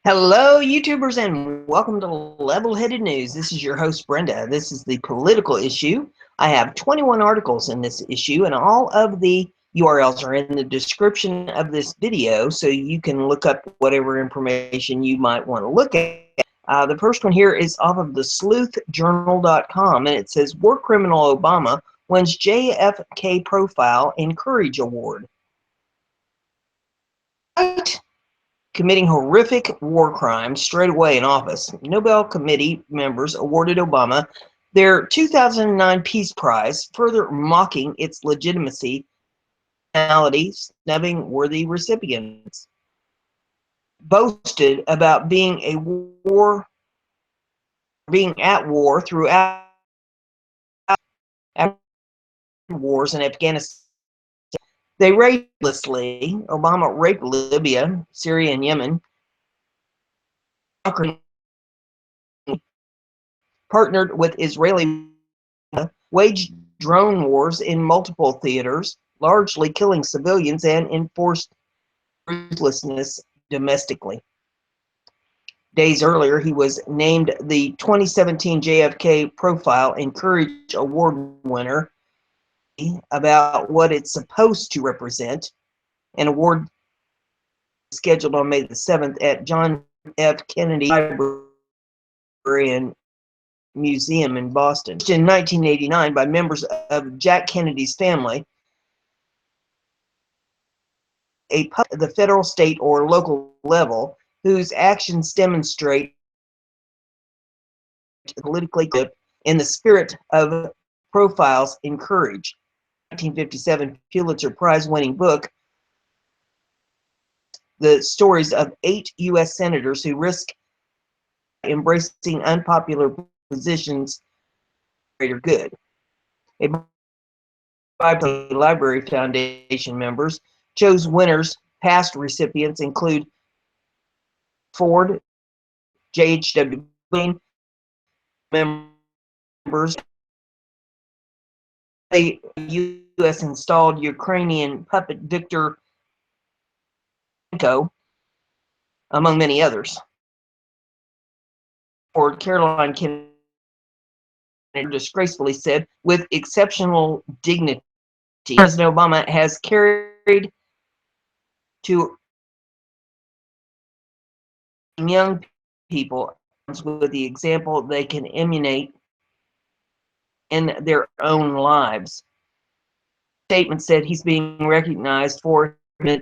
Hello, YouTubers, and welcome to Level-Headed News. This is your host, Brenda. This is the political issue. I have 21 articles in this issue, and all of the URLs are in the description of this video, so you can look up whatever information you might want to look at. The first one here is off of the sleuthjournal.com, and it says, War Criminal Obama wins JFK Profile in Courage Award. Right? Committing horrific war crimes straight away in office, Nobel Committee members awarded Obama their 2009 Peace Prize, further mocking its legitimacy, snubbing worthy recipients. Boasted about being at war throughout wars in Afghanistan. They ruthlessly, Obama raped Libya, Syria, and Yemen, partnered with Israeli, waged drone wars in multiple theaters, largely killing civilians, and enforced ruthlessness domestically. Days earlier, he was named the 2017 JFK Profile and Courage Award winner. About what it's supposed to represent, an award scheduled on May the 7th at John F. Kennedy Library and Museum in Boston. In 1989 by members of Jack Kennedy's family, the federal, state, or local level whose actions demonstrate politically in the spirit of Profiles in Courage. 1957 Pulitzer Prize-winning book, the stories of 8 U.S. senators who risk embracing unpopular positions for greater good. A Library Foundation members chose winners. Past recipients include Ford, J.H.W. Bush, members, the U.S. installed Ukrainian puppet Victor, among many others. Ford, Caroline Kennedy disgracefully said, with exceptional dignity, President Obama has carried to young people with the example they can emulate in their own lives. The statement said he's being recognized for to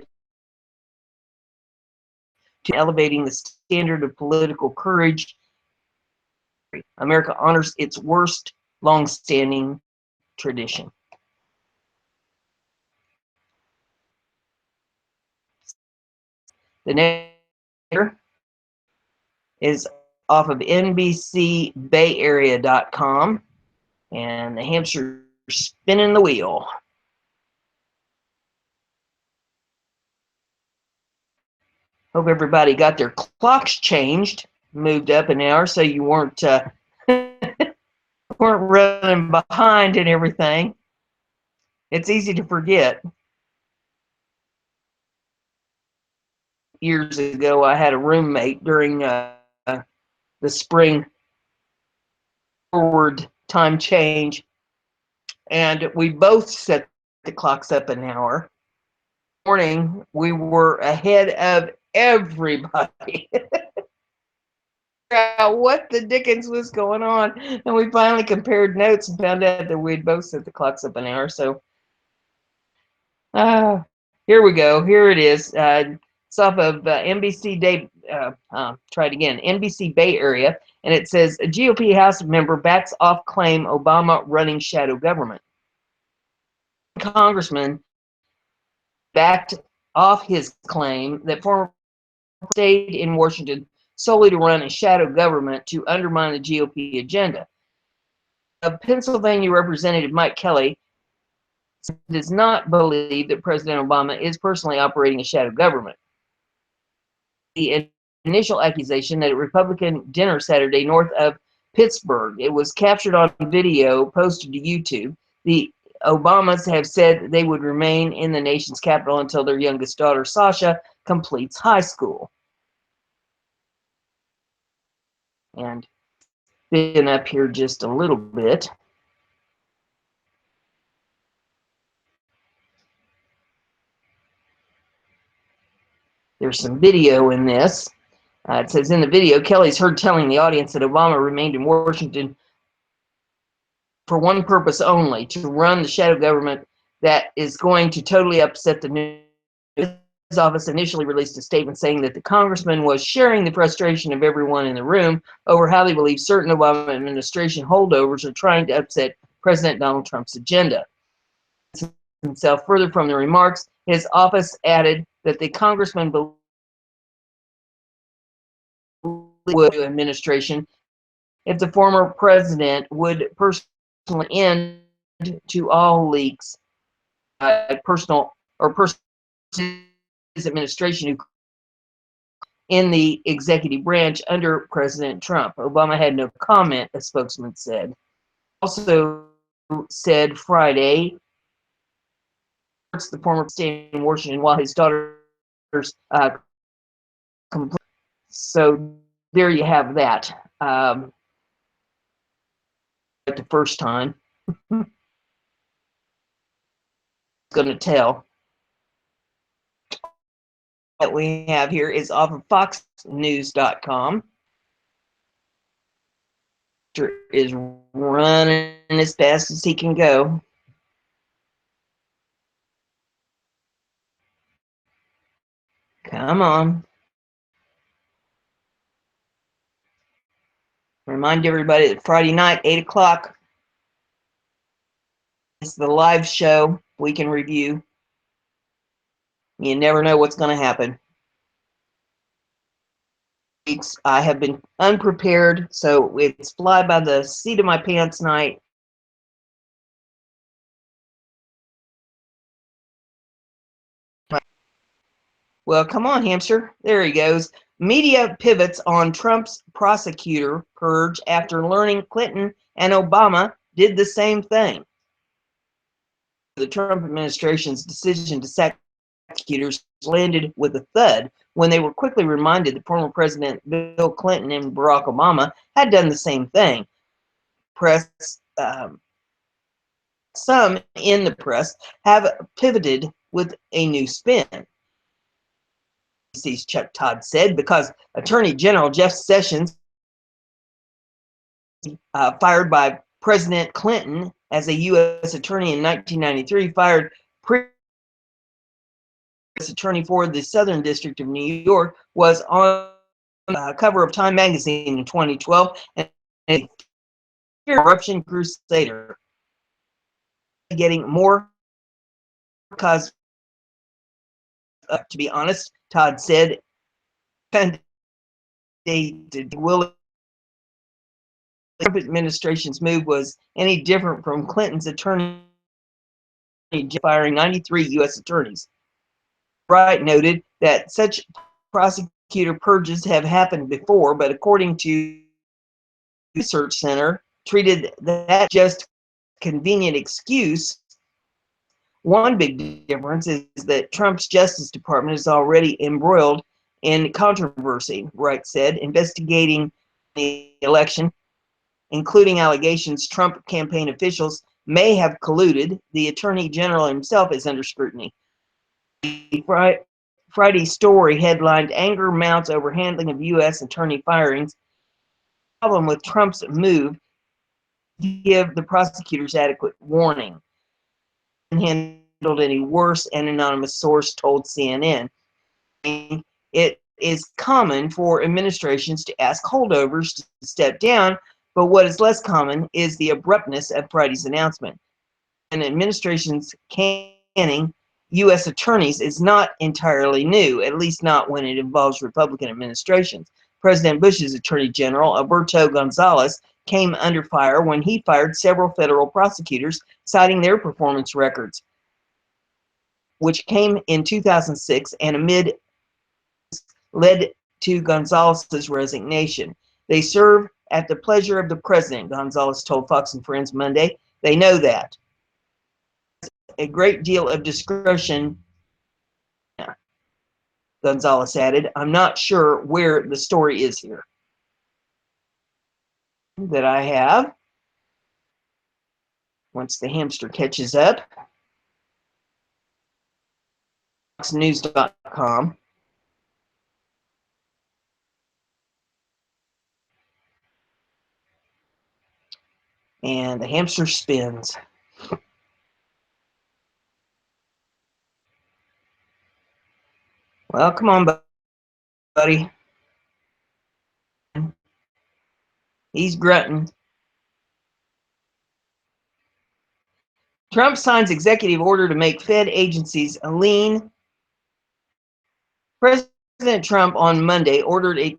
elevating the standard of political courage. America honors its worst long-standing tradition. The next is off of NBCBayArea.com, and the hamster spinning the wheel. Hope everybody got their clocks changed, moved up an hour, so you weren't weren't running behind and everything. It's easy to forget. Years ago, I had a roommate during the spring forward time change, and we both set the clocks up an hour. Morning, we were ahead of everybody. What the dickens was going on, and we finally compared notes and found out that we'd both set the clocks up an hour. So here we go. Here it is. It's off of NBC Day. Try it again. NBC Bay Area, and it says a GOP House member backs off claim Obama running shadow government. Congressman backed off his claim that former stayed in Washington solely to run a shadow government to undermine the GOP agenda. Pennsylvania Representative Mike Kelly does not believe that President Obama is personally operating a shadow government. The initial accusation at a Republican dinner Saturday north of Pittsburgh. It was captured on video, posted to YouTube. The Obamas have said they would remain in the nation's capital until their youngest daughter, Sasha, completes high school. And been up here just a little bit. There's some video in this. It says in the video, Kelly's heard telling the audience that Obama remained in Washington for one purpose only, to run the shadow government that is going to totally upset the news. His office initially released a statement saying that the congressman was sharing the frustration of everyone in the room over how they believe certain Obama administration holdovers are trying to upset President Donald Trump's agenda. Himself further from the remarks, his office added that the congressman believed the administration if the former president would personally end to all leaks, personal or personal administration in the executive branch under President Trump. Obama had no comment, a spokesman said. Also said Friday, the former staying in Washington while his daughters so there you have that. The first time. Going to tell. That we have here is off of foxnews.com. Is running as fast as he can go. Come on. Remind everybody that Friday night, 8 o'clock, is the live show. We can review. You never know what's going to happen. I have been unprepared, so it's fly by the seat of my pants night. Well, come on, hamster. There he goes. Media pivots on Trump's prosecutor purge after learning Clinton and Obama did the same thing. The Trump administration's decision to sack prosecutors landed with a thud when they were quickly reminded that former President Bill Clinton and Barack Obama had done the same thing. Press, some in the press have pivoted with a new spin. Chuck Todd said, because Attorney General Jeff Sessions, fired by President Clinton as a U.S. attorney in 1993, fired U.S. attorney for the Southern District of New York, was on the cover of Time magazine in 2012, and a corruption crusader. Getting more because, to be honest, Todd said, and they will. The Trump administration's move was any different from Clinton's attorney firing 93 U.S. attorneys. Wright noted that such prosecutor purges have happened before, but according to the Research Center, treated that just convenient excuse. One big difference is that Trump's Justice Department is already embroiled in controversy, Wright said, investigating the election, including allegations Trump campaign officials may have colluded. The Attorney General himself is under scrutiny. Friday's story headlined "Anger Mounts Over Handling of U.S. Attorney Firings." The problem with Trump's move to give the prosecutors adequate warning. Handled any worse, an anonymous source told CNN. It is common for administrations to ask holdovers to step down, but what is less common is the abruptness of Friday's announcement. An administration's canning U.S. attorneys is not entirely new, at least not when it involves Republican administrations. President Bush's Attorney General, Alberto Gonzales, came under fire when he fired several federal prosecutors, citing their performance records, which came in 2006 and amid led to Gonzales's resignation. They serve at the pleasure of the president, Gonzales told Fox and Friends Monday. They know that. A great deal of discretion, Gonzales added. I'm not sure where the story is here. that I have. Once the hamster catches up, foxnews.com. And the hamster spins. Well, come on, buddy. He's grunting. Trump signs executive order to make Fed agencies lean. President Trump on Monday ordered a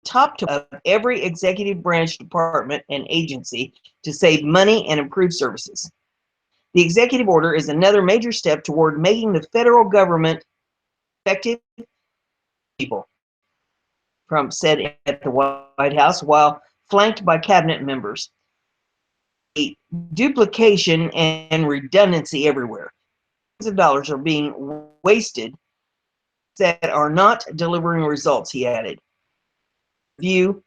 top of every executive branch department and agency to save money and improve services. The executive order is another major step toward making the federal government effective people, Trump said at the White House while flanked by cabinet members. Duplication and redundancy everywhere. Millions of dollars are being wasted that are not delivering results, he added. View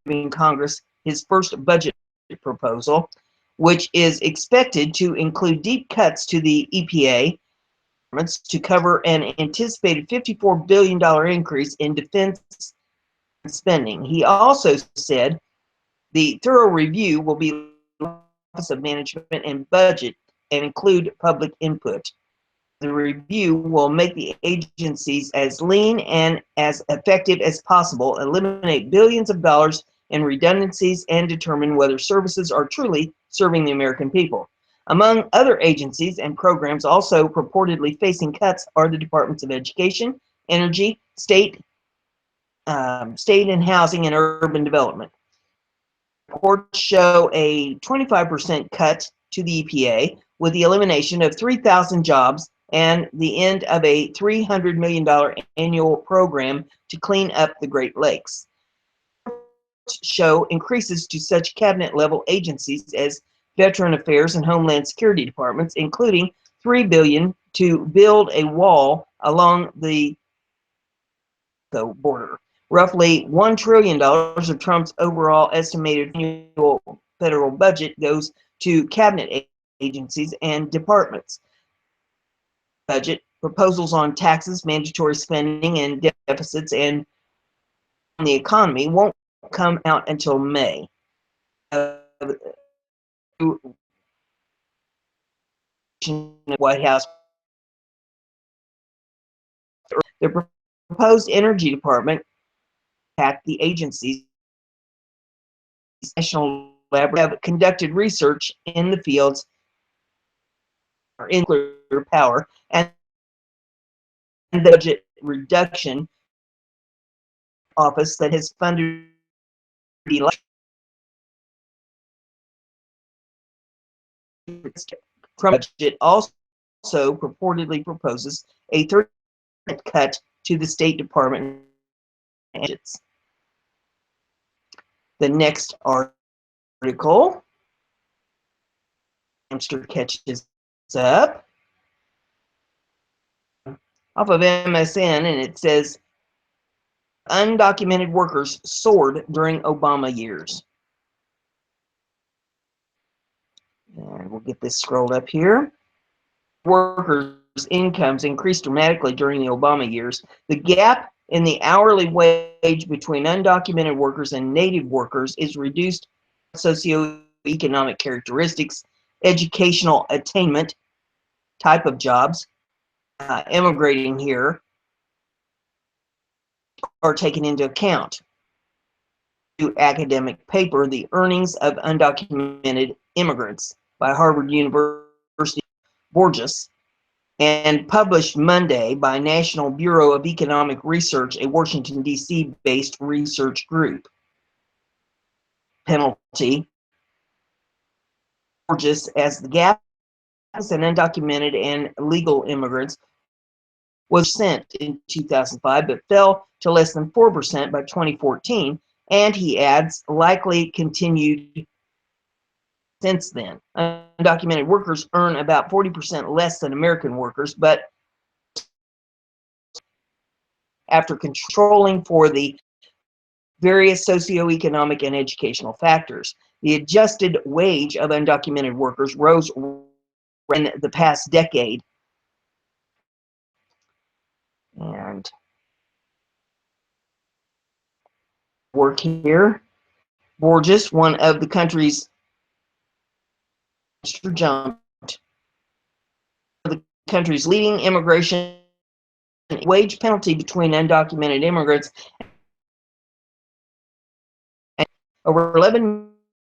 in Congress his first budget proposal, which is expected to include deep cuts to the EPA to cover an anticipated $54 billion increase in defense spending. He also said the thorough review will be Office of Management and Budget and include public input. The review will make the agencies as lean and as effective as possible, eliminate billions of dollars in redundancies, and determine whether services are truly serving the American people. Among other agencies and programs also purportedly facing cuts are the Departments of Education, Energy, State and Housing and Urban Development. Reports show a 25% cut to the EPA with the elimination of 3,000 jobs and the end of a $300 million annual program to clean up the Great Lakes. Show increases to such cabinet-level agencies as Veteran Affairs and Homeland Security departments, including $3 billion to build a wall along the border. Roughly $1 trillion of Trump's overall estimated annual federal budget goes to cabinet agencies and departments. Budget proposals on taxes, mandatory spending, and deficits and the economy won't come out until May. White House. The proposed energy department attacked the agency's national lab have conducted research in the fields in nuclear power and the budget reduction office that has funded the budget also purportedly proposes a 30% cut to the State Department budgets. The next article, hamster catches up, off of MSN, and it says undocumented workers soared during Obama years. And we'll get this scrolled up here. Workers' incomes increased dramatically during the Obama years. The gap in the hourly wage between undocumented workers and native workers is reduced by socioeconomic characteristics, educational attainment, type of jobs, immigrating here are taken into account. To academic paper, The Earnings of Undocumented Immigrants by Harvard University, Borges, and published Monday by National Bureau of Economic Research, a Washington, D.C. based research group. Penalty, Borges, as the gap in undocumented and legal immigrants was sent in 2005, but fell to less than 4% by 2014, and he adds, likely continued since then. Undocumented workers earn about 40% less than American workers, but after controlling for the various socioeconomic and educational factors. The adjusted wage of undocumented workers rose in the past decade. And work here. Borges, one of the country's jumped the country's leading immigration wage penalty between undocumented immigrants. Over 11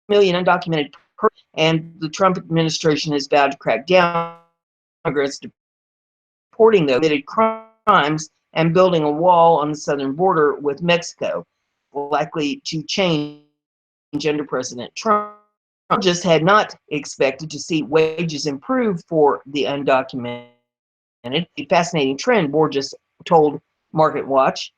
million undocumented persons, and the Trump administration has vowed to crack down on immigrants, deporting those who committed crimes and building a wall on the southern border with Mexico, likely to change under President Trump. Just had not expected to see wages improve for the undocumented. A fascinating trend, Borges told Market Watch.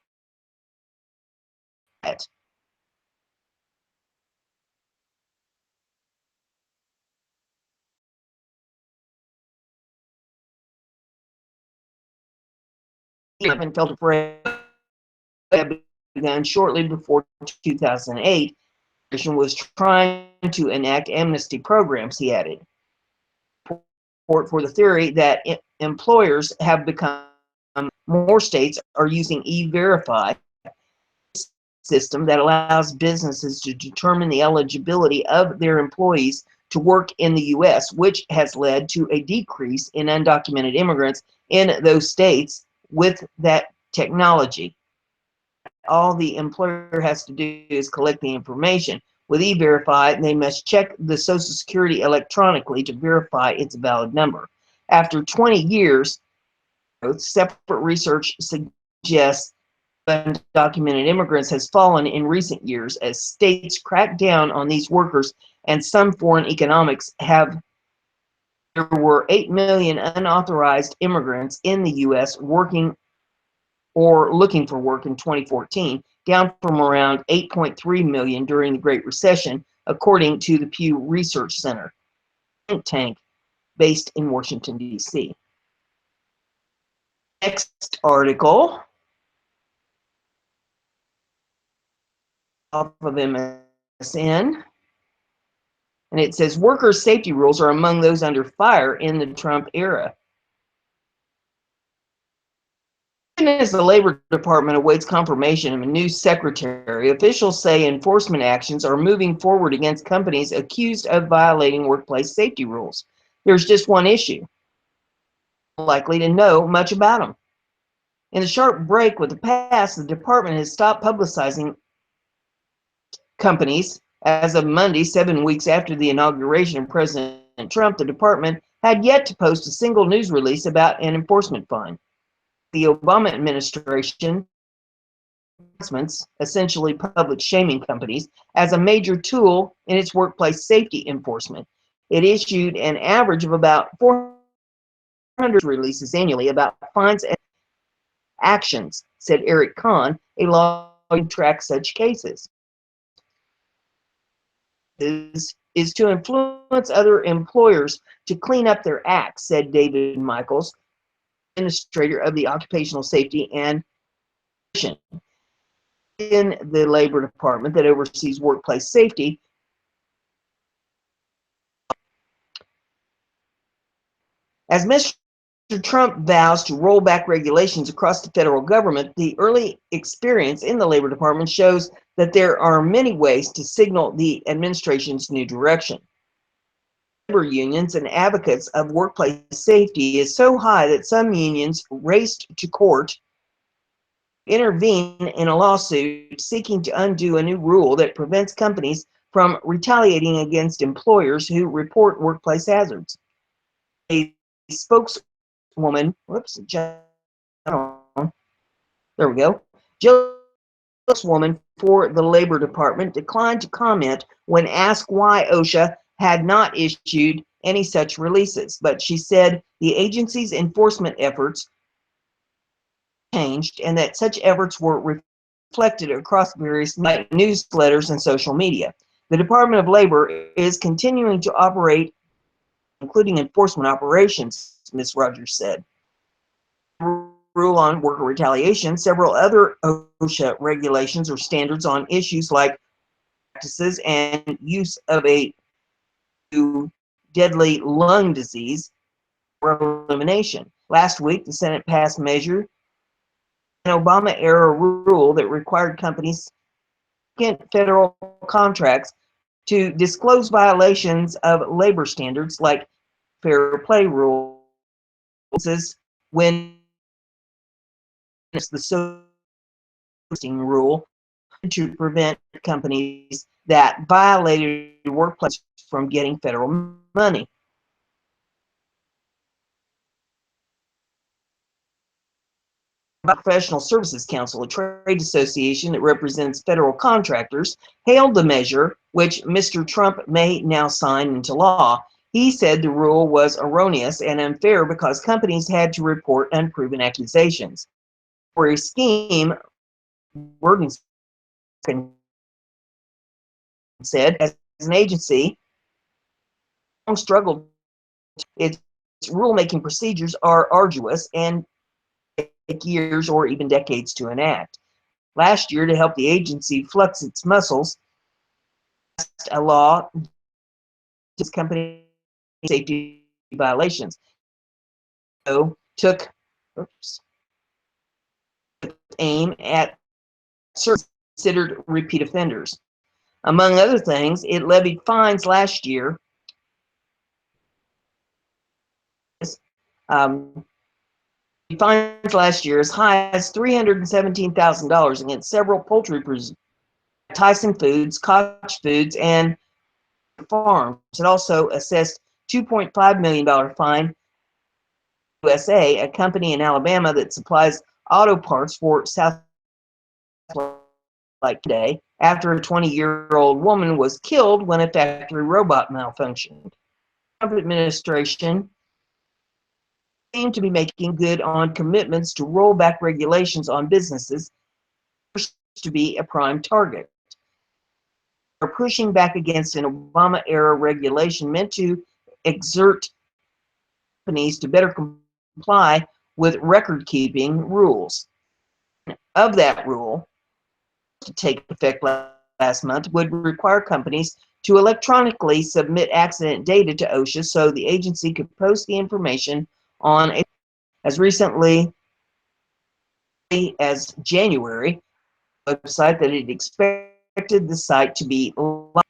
Even felt afraid began shortly before 2008. Was trying to enact amnesty programs, he added. Support for the theory that employers have become more states are using E-Verify system that allows businesses to determine the eligibility of their employees to work in the U.S., which has led to a decrease in undocumented immigrants in those states with that technology. All the employer has to do is collect the information. With E-Verify, they must check the Social Security electronically to verify its valid number. After 20 years, separate research suggests undocumented immigrants has fallen in recent years as states crack down on these workers, and some foreign economics have. There were 8 million unauthorized immigrants in the U.S. working or looking for work in 2014, down from around 8.3 million during the Great Recession, according to the Pew Research Center, a think tank based in Washington, D.C. Next article, off of MSN, and it says workers' safety rules are among those under fire in the Trump era. As the Labor Department awaits confirmation of a new secretary, officials say enforcement actions are moving forward against companies accused of violating workplace safety rules. There's just one issue: likely to know much about them. In a sharp break with the past, the department has stopped publicizing companies. As of Monday, 7 weeks after the inauguration of President Trump, the department had yet to post a single news release about an enforcement fine. The Obama administration announcements, essentially public shaming companies, as a major tool in its workplace safety enforcement. It issued an average of about 400 releases annually about fines and actions, said Eric Kahn, a lawyer who tracks such cases. Is to influence other employers to clean up their acts, said David Michaels, administrator of the Occupational Safety and in the Labor Department that oversees workplace safety. As Mr. Trump vows to roll back regulations across the federal government, the early experience in the Labor Department shows that there are many ways to signal the administration's new direction. Labor unions and advocates of workplace safety is so high that some unions raced to court to intervene in a lawsuit seeking to undo a new rule that prevents companies from retaliating against employers who report workplace hazards. A spokeswoman, there we go. Spokeswoman for the Labor Department declined to comment when asked why OSHA had not issued any such releases, but she said the agency's enforcement efforts changed and that such efforts were reflected across various newsletters and social media. The Department of Labor is continuing to operate, including enforcement operations, Ms. Rogers said. rule on worker retaliation, several other OSHA regulations or standards on issues like practices and use of a deadly lung disease for elimination. Last week, the Senate passed measure an Obama-era rule that required companies get federal contracts to disclose violations of labor standards like fair play rules when the posting rule to prevent companies that violated the workplace from getting federal money. Professional Services Council, a trade association that represents federal contractors, hailed the measure, which Mr. Trump may now sign into law. He said the rule was erroneous and unfair because companies had to report unproven accusations. For a scheme, Burden said, as an agency, struggled. Its rulemaking procedures are arduous and take years or even decades to enact. Last year, to help the agency flex its muscles, a law to company safety violations. So took aim at considered repeat offenders. Among other things, it levied fines last year. Fines last year as high as $317,000 against several poultry producers, Tyson Foods, Koch Foods, and Farms. It also assessed $2.5 million fine to USA, a company in Alabama that supplies auto parts for South like today, after a 20-year-old woman was killed when a factory robot malfunctioned. The Trump administration seemed to be making good on commitments to roll back regulations on businesses to be a prime target. They're pushing back against an Obama-era regulation meant to exert companies to better comply with record-keeping rules. Of that rule, to take effect last month, would require companies to electronically submit accident data to OSHA so the agency could post the information on a, as recently as January, a website that it expected the site to be live.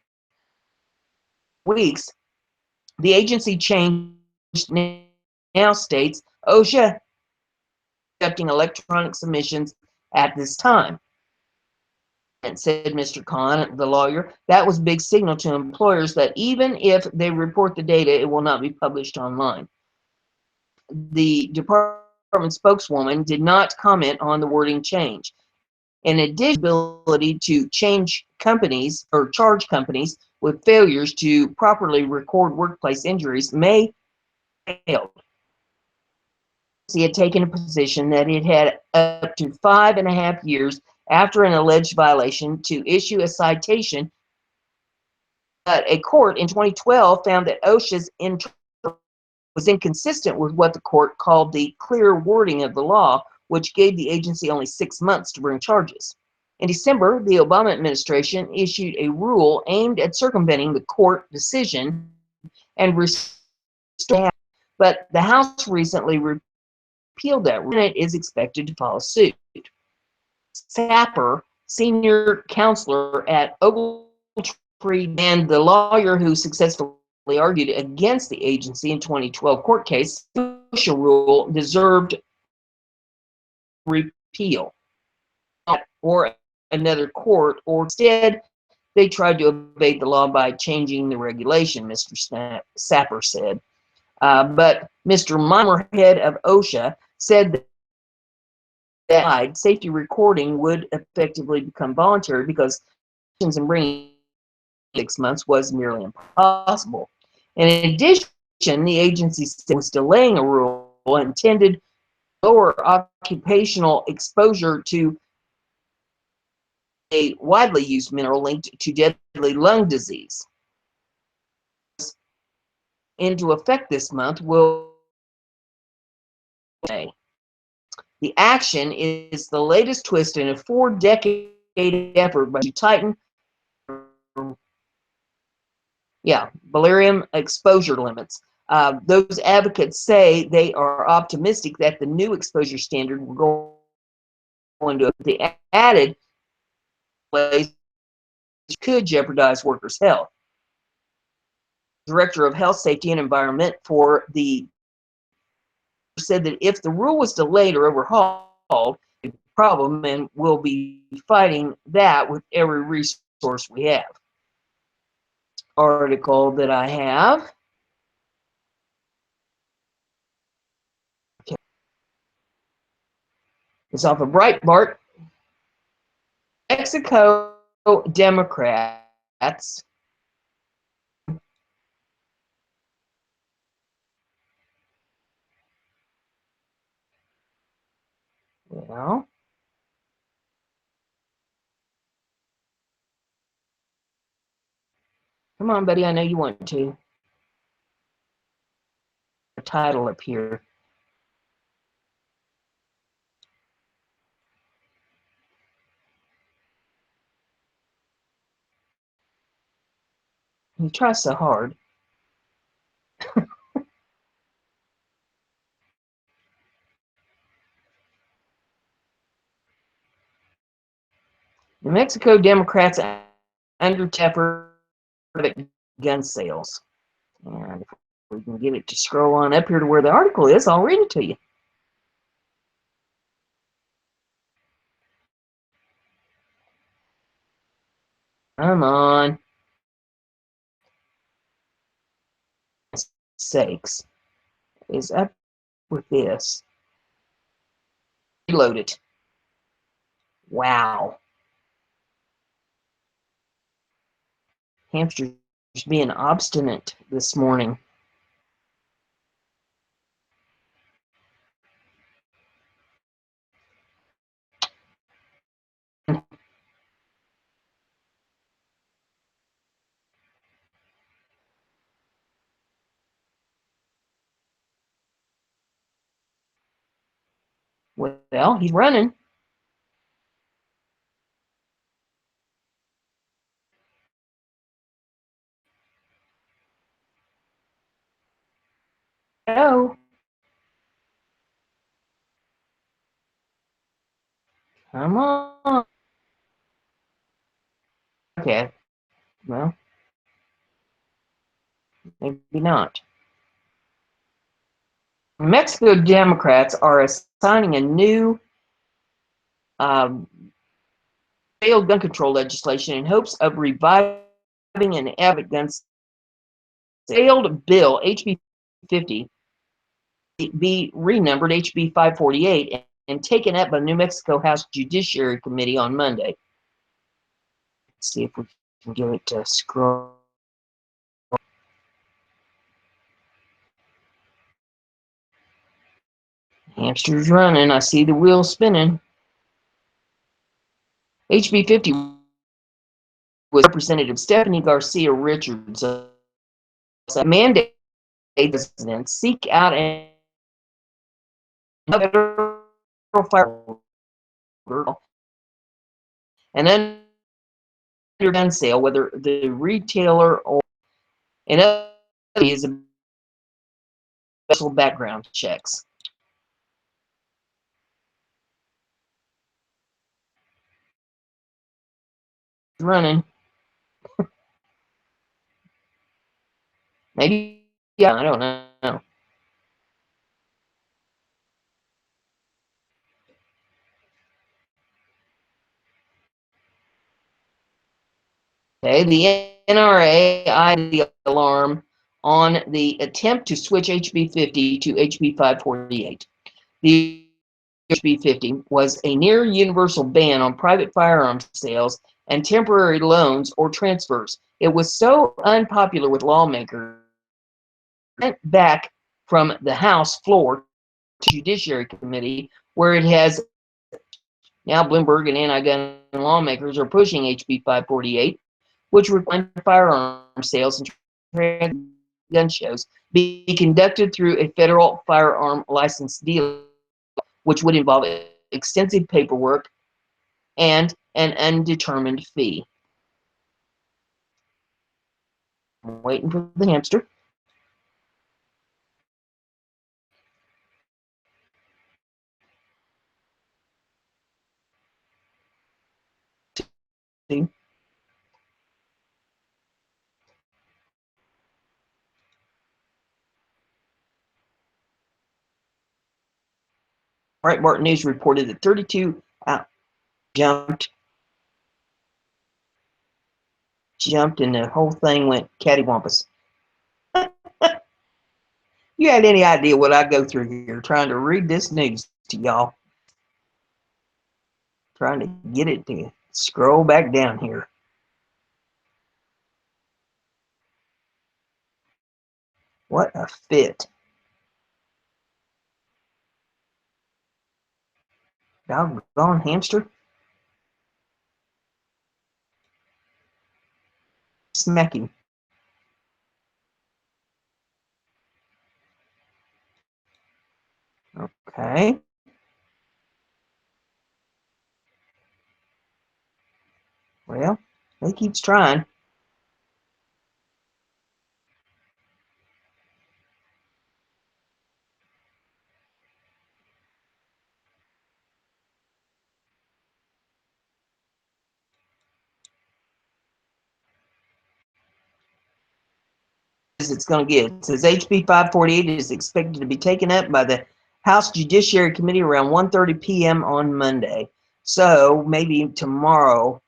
Weeks. The agency changed now states OSHA accepting electronic submissions at this time. And said Mr. Khan, the lawyer, that was a big signal to employers that even if they report the data, it will not be published online. The department spokeswoman did not comment on the wording change. In addition, the ability to change companies or charge companies with failures to properly record workplace injuries may fail. He had taken a position that it had up to 5.5 years after an alleged violation to issue a citation, but a court in 2012 found that OSHA's was inconsistent with what the court called the clear wording of the law, which gave the agency only 6 months to bring charges. In December, the Obama administration issued a rule aimed at circumventing the court decision and restoring, but the House recently repealed that rule, and it is expected to follow suit. Sapper, senior counselor at Ogletree, and the lawyer who successfully argued against the agency in 2012 court case, the OSHA rule deserved repeal or another court, or instead they tried to evade the law by changing the regulation, Mr. Sapper said. But Mr. Meimer, head of OSHA, said that safety recording would effectively become voluntary because and bringing 6 months was nearly impossible. In addition, the agency was delaying a rule intended to lower occupational exposure to a widely used mineral linked to deadly lung disease. Into effect this month will The action is the latest twist in a 4-decade effort to tighten barium exposure limits. Those advocates say they are optimistic that the new exposure standard will go into the added place could jeopardize workers' health. Director of Health, Safety, and Environment for the said that if the rule was delayed or overhauled, it's a problem, and we'll be fighting that with every resource we have. Article that I have. Okay. It's off of Breitbart. Mexico Democrats well, come on, buddy, I know you want to. The title up here. You try so hard. New Mexico Democrats under effort at gun sales. And if we can get it to scroll on up here to where the article is, I'll read it to you. Come on. Sakes. Is up with this. Reload it. Wow. Hamster's being obstinate this morning. Well, he's running. Oh. Come on. Okay. Well, maybe not. Mexico Democrats are assigning a new failed gun control legislation in hopes of reviving an avid gun failed bill HB 50 be renumbered HB 548 and taken up by New Mexico House Judiciary Committee on Monday. Let's see if we can get it to scroll. Hamster's running. I see the wheel spinning. HB 50 was Representative Stephanie Garcia Richards mandate residents seek out a federal fire and then gun sale, whether the retailer or and is a special background checks. Running. Maybe, yeah, I don't know. Okay, the NRA eyed the alarm on the attempt to switch HB 50 to HB 548. The HB 50 was a near universal ban on private firearms sales and temporary loans or transfers. It was so unpopular with lawmakers, went back from the House floor to Judiciary Committee, where it has now Bloomberg and anti-gun lawmakers are pushing HB 548, which requires firearm sales and gun shows be conducted through a federal firearm license deal which would involve extensive paperwork and an undetermined fee. I'm waiting for the hamster. See? Breitbart News reported that 32 jumped, and the whole thing went cattywampus. You had any idea what I go through here trying to read this news to y'all? Trying to get it to scroll back down here. What a fit. Doggone hamster. Smack him. Okay. Well, he keeps trying. It's going to get. It says HB 548 is expected to be taken up by the House Judiciary Committee around 1:30 p.m. on Monday. So maybe tomorrow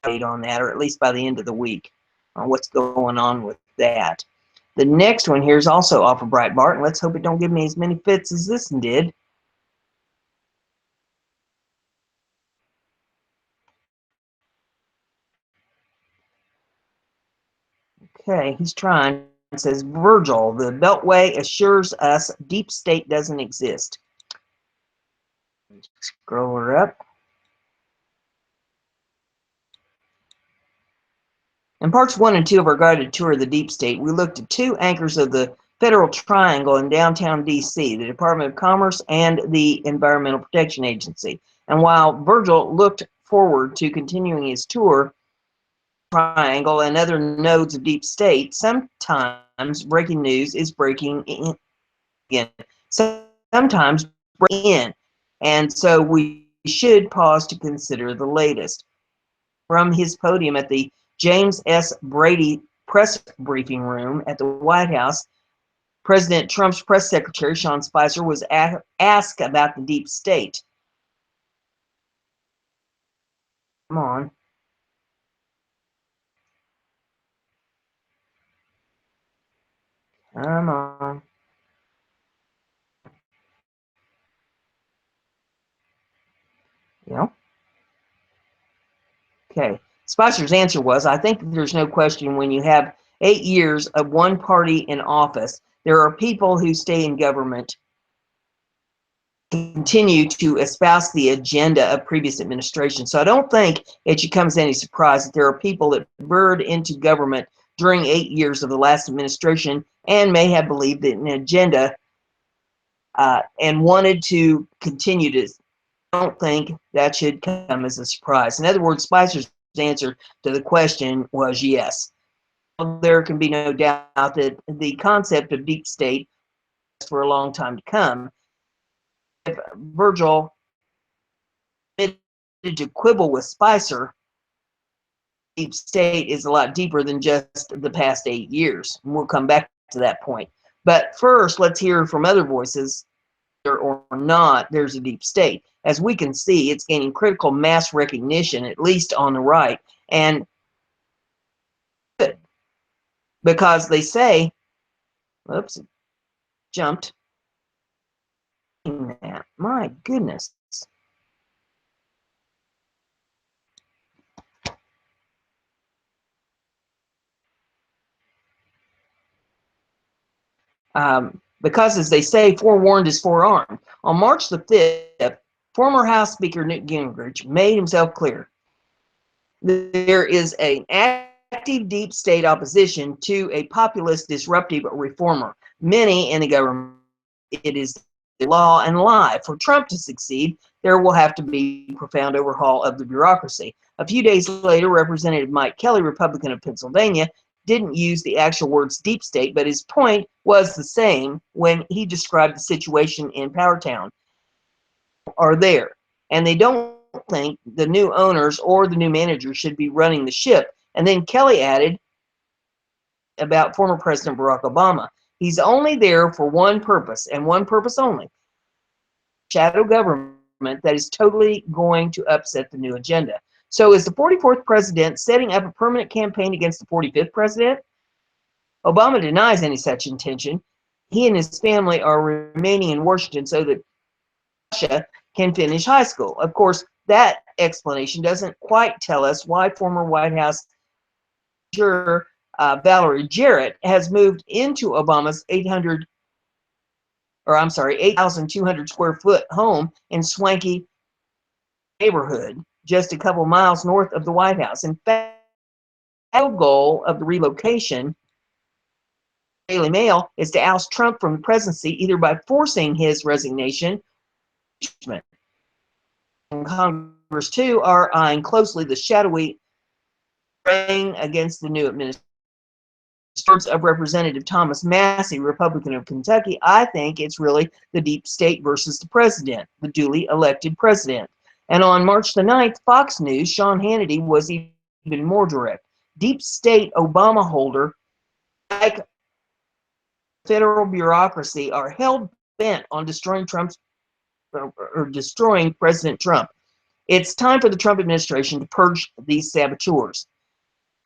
on that, or at least by the end of the week, on what's going on with that. The next one here is also off of Breitbart, and let's hope it don't give me as many fits as this one did. Okay, he's trying. It says, Virgil, the Beltway assures us deep state doesn't exist. Scroll her up. In parts 1 and 2 of our guided tour of the deep state, we looked at two anchors of the Federal Triangle in downtown D.C., the Department of Commerce and the Environmental Protection Agency. And while Virgil looked forward to continuing his tour, Triangle and other nodes of deep state, sometimes breaking news is breaking in. Sometimes breaking in. And so we should pause to consider the latest. From his podium at the James S. Brady press briefing room at the White House, President Trump's press secretary, Sean Spicer, was asked about the deep state. Come on. Come on. Yeah. Okay. Spicer's answer was, I think there's no question when you have 8 years of one party in office, there are people who stay in government continue to espouse the agenda of previous administrations. So I don't think it should come as any surprise that there are people that burrowed into government during 8 years of the last administration and may have believed in an agenda and wanted to continue to. I don't think that should come as a surprise. In other words, Spicer's answer to the question was yes. There can be no doubt that the concept of deep state for a long time to come. If Virgil admitted to quibble with Spicer, deep state is a lot deeper than just the past 8 years. And we'll come back to that point. But first, let's hear from other voices, or not, there's a deep state. As we can see, it's gaining critical mass recognition, at least on the right. And because they say, oops, it jumped. My goodness. Because, as they say, forewarned is forearmed. On March the 5th, former House Speaker Newt Gingrich made himself clear. There is an active deep state opposition to a populist, disruptive reformer. Many in the government, it is law and lie. For Trump to succeed, there will have to be a profound overhaul of the bureaucracy. A few days later, Representative Mike Kelly, Republican of Pennsylvania, didn't use the actual words deep state, but his point was the same when he described the situation in Powertown. Are there, and they don't think the new owners or the new manager should be running the ship. And then Kelly added about former President Barack Obama. He's only there for one purpose, and one purpose only: shadow government that is totally going to upset the new agenda. So is the 44th president setting up a permanent campaign against the 45th president? Obama denies any such intention. He and his family are remaining in Washington so that Russia can finish high school. Of course, that explanation doesn't quite tell us why former White House Juror Valerie Jarrett has moved into Obama's 8,200 square foot home in swanky neighborhood just a couple miles north of the White House. In fact, the goal of the relocation, Daily Mail, is to oust Trump from the presidency either by forcing his resignation or impeachment. And Congress, too, are eyeing closely the shadowy praying against the new administration. Words of Representative Thomas Massie, Republican of Kentucky, I think it's really the deep state versus the president, the duly elected president. And on March the 9th, Fox News, Sean Hannity was even more direct. Deep state Obama holder, like federal bureaucracy, are hell bent on destroying destroying President Trump. It's time for the Trump administration to purge these saboteurs.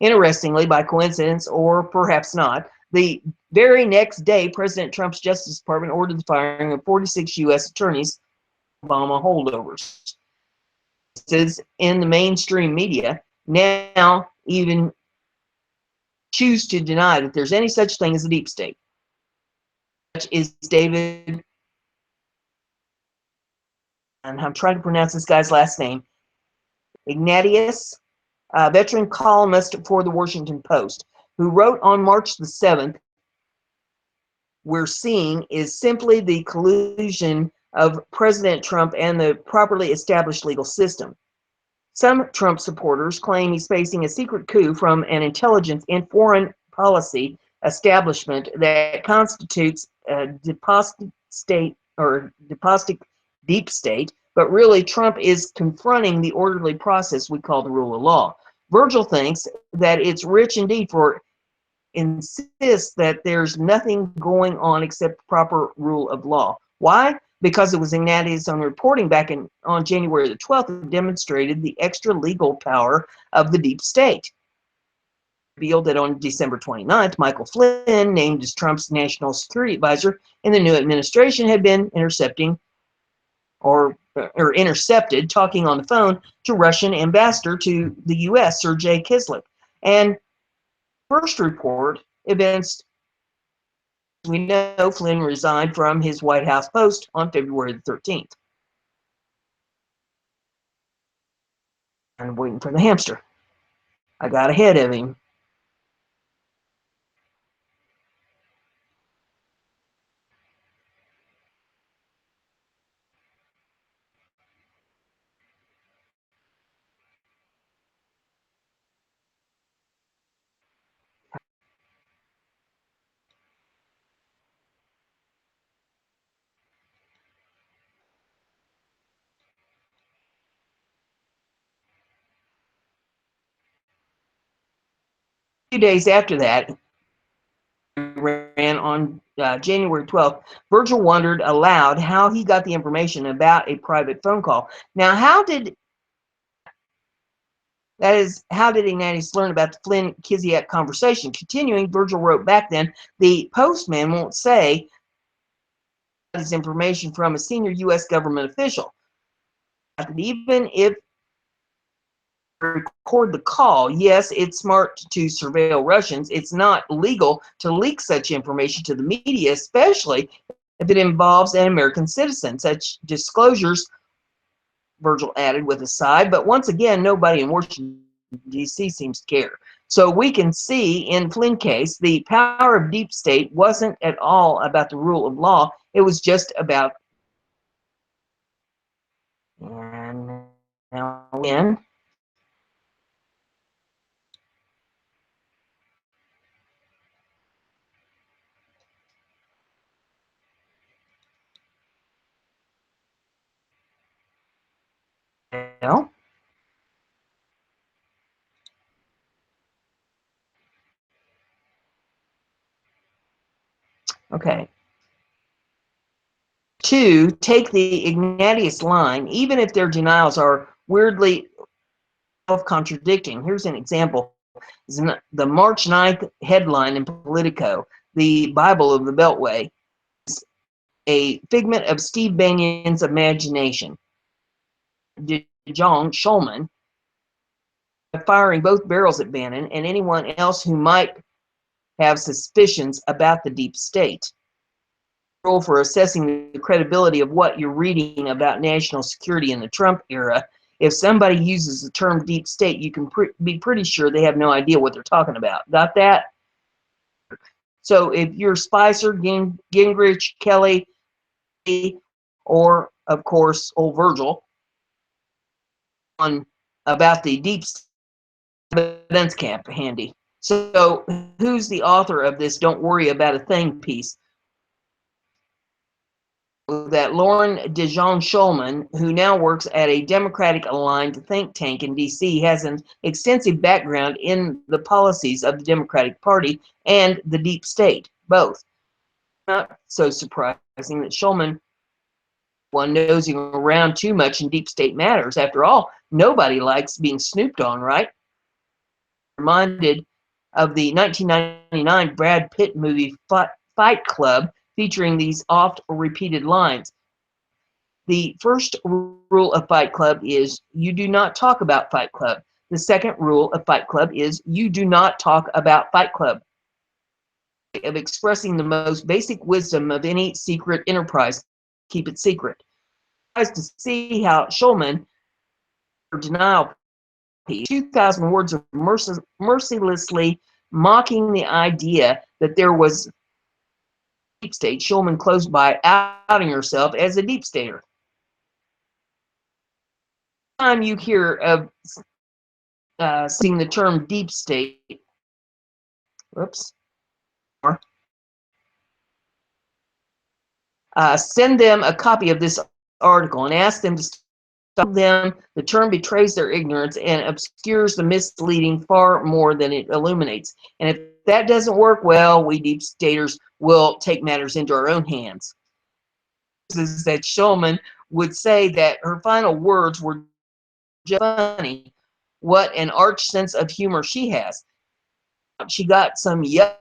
Interestingly, by coincidence, or perhaps not, the very next day, President Trump's Justice Department ordered the firing of 46 U.S. attorneys, Obama holdovers. In the mainstream media now even choose to deny that there's any such thing as a deep state. Such is David, and I'm trying to pronounce this guy's last name, Ignatius, a veteran columnist for the Washington Post, who wrote on March the 7th, we're seeing is simply the collusion of President Trump and the properly established legal system. Some Trump supporters claim he's facing a secret coup from an intelligence and foreign policy establishment that constitutes a deep state, but really Trump is confronting the orderly process we call the rule of law. Virgil thinks that it's rich indeed for insists that there's nothing going on except proper rule of law. Why? Because it was Ignatius' own reporting back on January the 12th that demonstrated the extra legal power of the deep state. Revealed that on December 29th, Michael Flynn, named as Trump's national security advisor in the new administration, had been intercepted talking on the phone to Russian ambassador to the U.S., Sergei Kislyak. And first report events, we know Flynn resigned from his White House post on February the 13th. I'm waiting for the hamster. I got ahead of him. A few days after that, ran on January 12th, Virgil wondered aloud how he got the information about a private phone call. Now, how did Ignatius learn about the Flynn-Kislyak conversation? Continuing, Virgil wrote back then, the postman won't say this information from a senior U.S. government official. Even if record the call, yes, it's smart to surveil Russians. It's not legal to leak such information to the media, especially if it involves an American citizen. Such disclosures, Virgil added with a sigh, but once again, nobody in Washington, D.C. seems to care. So we can see in Flynn case, the power of deep state wasn't at all about the rule of law. It was just about And now again. Well, okay. Two, take the Ignatius line, even if their denials are weirdly self-contradicting. Here's an example. The March 9th headline in Politico, the Bible of the Beltway, is a figment of Steve Bannon's imagination. DeJong Schulman firing both barrels at Bannon and anyone else who might have suspicions about the deep state. Role for assessing the credibility of what you're reading about national security in the Trump era. If somebody uses the term deep state, you can be pretty sure they have no idea what they're talking about. Got that? So if you're Spicer, Gingrich, Kelly, or of course old Virgil on about the deep state, evidence camp handy. So who's the author of this "Don't Worry About a Thing" piece? That Lauren DeJong Schulman, who now works at a Democratic-aligned think tank in D.C., has an extensive background in the policies of the Democratic Party and the deep state, both. Not so surprising that Schulman one nosing around too much in deep state matters. After all, nobody likes being snooped on, right? Reminded of the 1999 Brad Pitt movie Fight Club, featuring these oft-repeated lines. The first rule of Fight Club is you do not talk about Fight Club. The second rule of Fight Club is you do not talk about Fight Club. Of expressing the most basic wisdom of any secret enterprise, keep it secret. To see how Schulman, denial piece, 2,000 words of mercilessly mocking the idea that there was deep state. Schulman closed by outing herself as a deep stater. Time you hear of seeing the term deep state, whoops, send them a copy of this article and ask them to stop them. The term betrays their ignorance and obscures the misleading far more than it illuminates. And if that doesn't work, well, we deep staters will take matters into our own hands. Is that Schulman would say that her final words were just funny. What an arch sense of humor she has. She got some yucks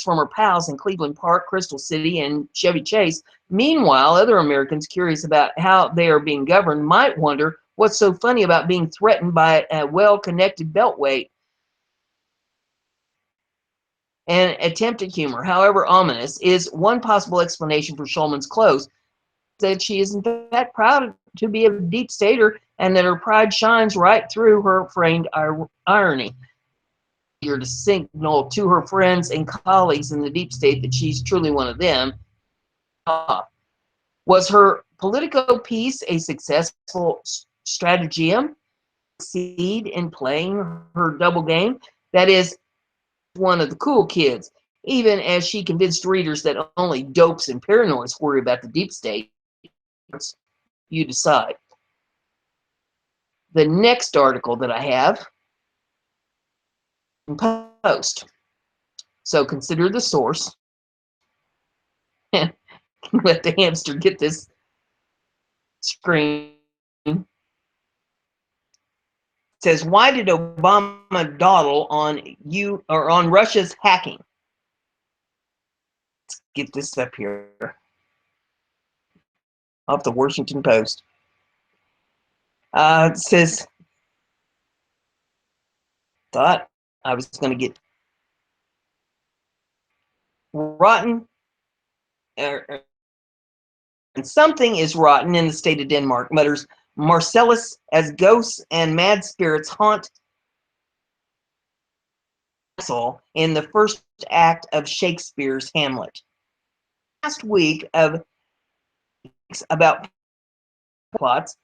from her pals in Cleveland Park, Crystal City, and Chevy Chase. Meanwhile, other Americans curious about how they are being governed might wonder what's so funny about being threatened by a well-connected beltway. An attempt at humor, however ominous, is one possible explanation for Schulman's close. That she is in fact proud to be a deep stater and that her pride shines right through her framed irony. Eager to signal to her friends and colleagues in the deep state that she's truly one of them. Was her Politico piece a successful stratagem? Succeed in playing her double game? That is, one of the cool kids, even as she convinced readers that only dopes and paranoids worry about the deep state. You decide. The next article that I have in Post. So consider the source. Let the hamster get this screen. It says, why did Obama dawdle on Russia's hacking? Let's get this up here off the Washington Post. It says, thought I was going to get rotten, and something is rotten in the state of Denmark, mutters Marcellus, as ghosts and mad spirits haunt in the first act of Shakespeare's Hamlet. Last week of about plots,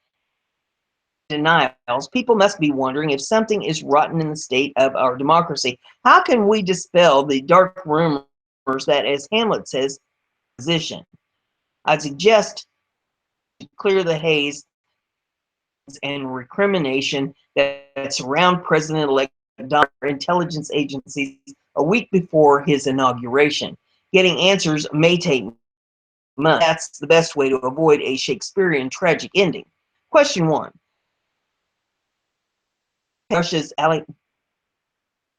denials, people must be wondering if something is rotten in the state of our democracy. How can we dispel the dark rumors that, as Hamlet says, position? I suggest to clear the haze and recrimination that surround President-elect Donald Trump intelligence agencies a week before his inauguration. Getting answers may take months. That's the best way to avoid a Shakespearean tragic ending. Question 1. Russia's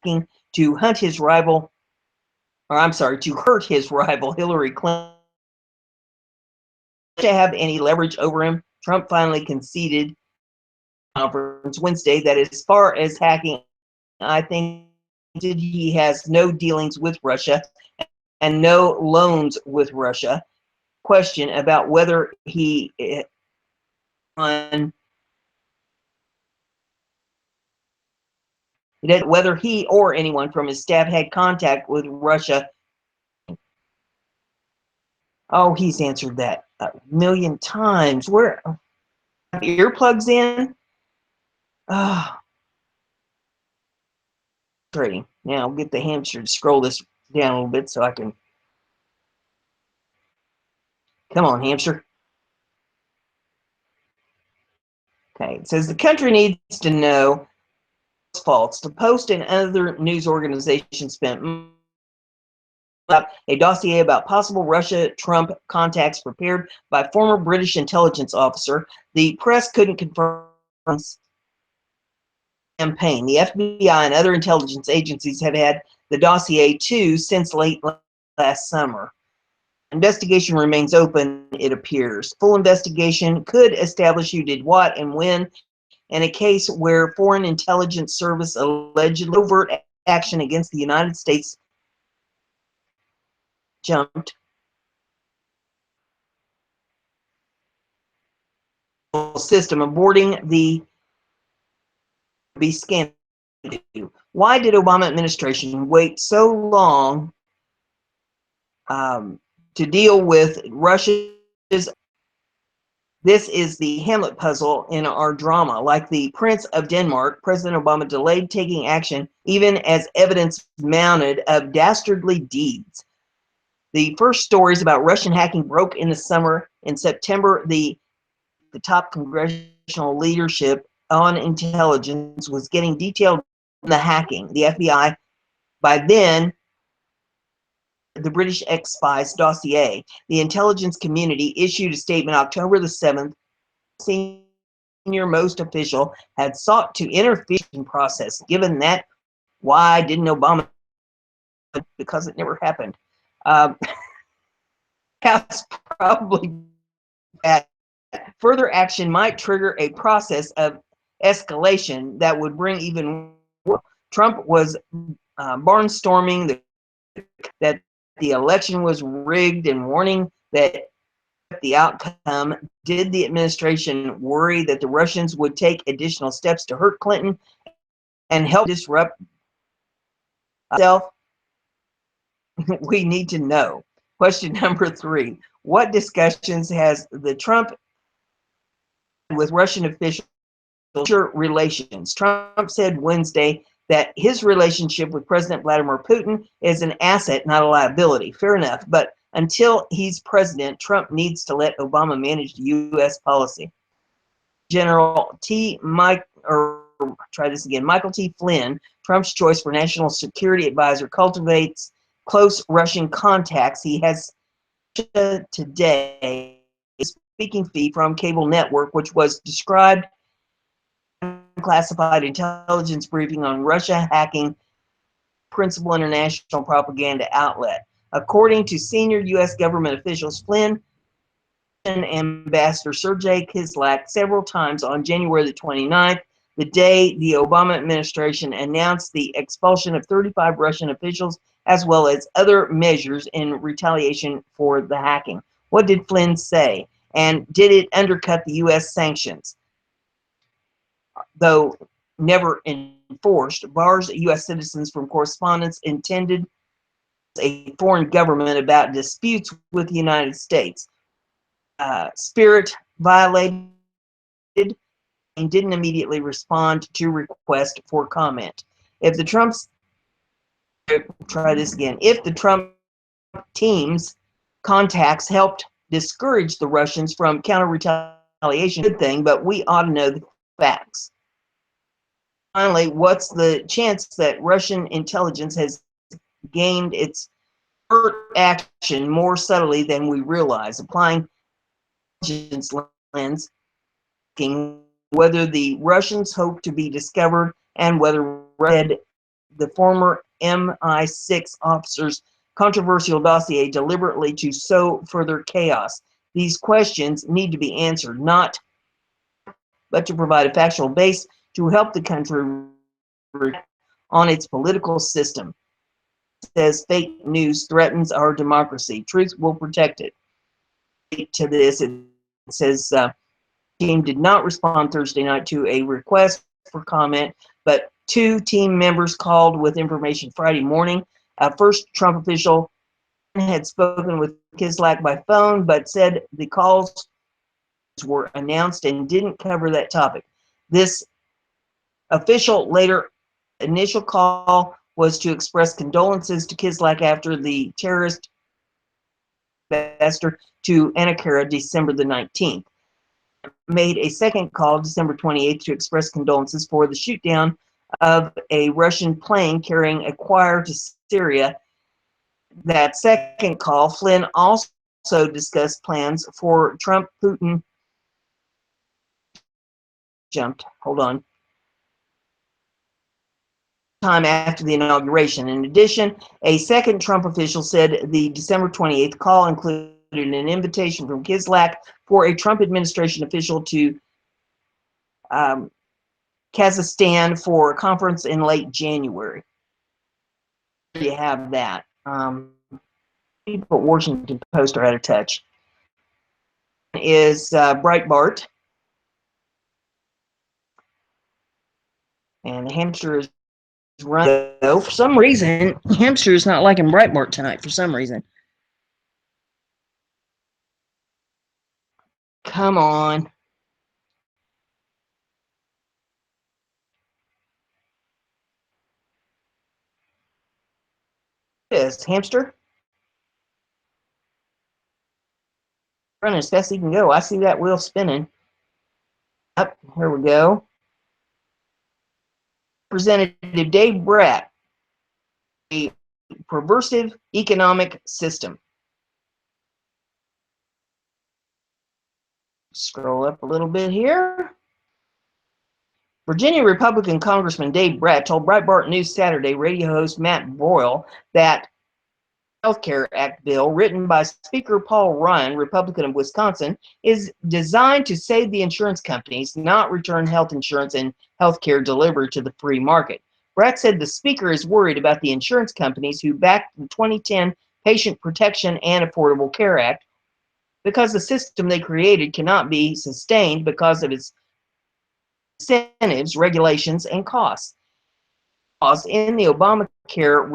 to hunt his rival, to hurt his rival Hillary Clinton. To have any leverage over him, Trump finally conceded conference Wednesday that as far as hacking, I think he has no dealings with Russia and no loans with Russia. Question about whether he or anyone from his staff had contact with Russia. Oh, he's answered that a million times. Where earplugs in? Ah, trading. Now I'll get the hamster to scroll this down a little bit so I can. Come on, hamster. Okay, it says the country needs to know it's false. The Post and other news organizations spent a dossier about possible Russia-Trump contacts prepared by former British intelligence officer. The press couldn't confirm campaign. The FBI and other intelligence agencies have had the dossier too since late last summer. Investigation remains open, it appears. Full investigation could establish who did what and when in a case where Foreign Intelligence Service allegedly overt action against the United States jumped system aborting the be scanned. Why did Obama administration wait so long to deal with Russia's? This is the Hamlet puzzle in our drama. Like the Prince of Denmark, President Obama delayed taking action even as evidence mounted of dastardly deeds. The first stories about Russian hacking broke in the summer. In September, the top congressional leadership on intelligence was getting detailed on the hacking. The FBI, by then, the British ex-spies dossier. The intelligence community issued a statement October the 7th. Senior-most official had sought to interfere in the process. Given that, why didn't Obama? Because it never happened. That's probably bad. Further action might trigger a process of escalation that would bring even more. Trump was barnstorming that the election was rigged and warning that the outcome. Did the administration worry that the Russians would take additional steps to hurt Clinton and help disrupt itself? We need to know. Question number 3. What discussions has the Trump with Russian officials relations? Trump said Wednesday that his relationship with President Vladimir Putin is an asset, not a liability. Fair enough, but until he's president, Trump needs to let Obama manage the U.S. policy. General Michael T. Flynn, Trump's choice for national security advisor, cultivates close Russian contacts. He has today a speaking fee from cable network, which was described classified intelligence briefing on Russia hacking principal international propaganda outlet. According to senior U.S. government officials, Flynn and Ambassador Sergei Kislyak several times on January the 29th, the day the Obama administration announced the expulsion of 35 Russian officials, as well as other measures in retaliation for the hacking. What did Flynn say? And did it undercut the U.S. sanctions? Though never enforced, bars U.S. citizens from correspondence intended a foreign government about disputes with the United States. Spirit violated didn't immediately respond to request for comment. If the Trump's try this again. If the Trump team's contacts helped discourage the Russians from counter retaliation, good thing, but we ought to know the facts. Finally, what's the chance that Russian intelligence has gained its action more subtly than we realize, applying intelligence lens, whether the Russians hope to be discovered and whether the former MI6 officer's controversial dossier deliberately to sow further chaos. These questions need to be answered, not but to provide a factual base to help the country on its political system. It says fake news threatens our democracy. Truth will protect it. To this, it says team did not respond Thursday night to a request for comment, but 2 team members called with information Friday morning. First Trump official had spoken with Kislyak by phone, but said the calls were announced and didn't cover that topic. This official later initial call was to express condolences to Kislyak after the terrorist disaster to Ankara December the 19th. Made a second call December 28th to express condolences for the shootdown of a Russian plane carrying a choir to Syria. That second call, Flynn also discussed plans for Trump-Putin time after the inauguration. In addition, a second Trump official said the December 28th call included an invitation from Kislyak for a Trump administration official to Kazakhstan for a conference in late January. You have that. People at Washington Post are out of touch. Is Breitbart. And the hamster is running. For some reason, hamster is not liking Breitbart tonight for some reason. Come on. This hamster. Running as fast as he can go. I see that wheel spinning. Up, here we go. Representative Dave Brett, a perversive economic system. Scroll up a little bit here. Virginia Republican Congressman Dave Brett told Breitbart News Saturday radio host Matt Boyle that Health Care Act bill, written by Speaker Paul Ryan, Republican of Wisconsin, is designed to save the insurance companies, not return health insurance and health care delivered to the free market. Brett said the Speaker is worried about the insurance companies who backed the 2010 Patient Protection and Affordable Care Act because the system they created cannot be sustained because of its incentives, regulations, and costs. In the Obamacare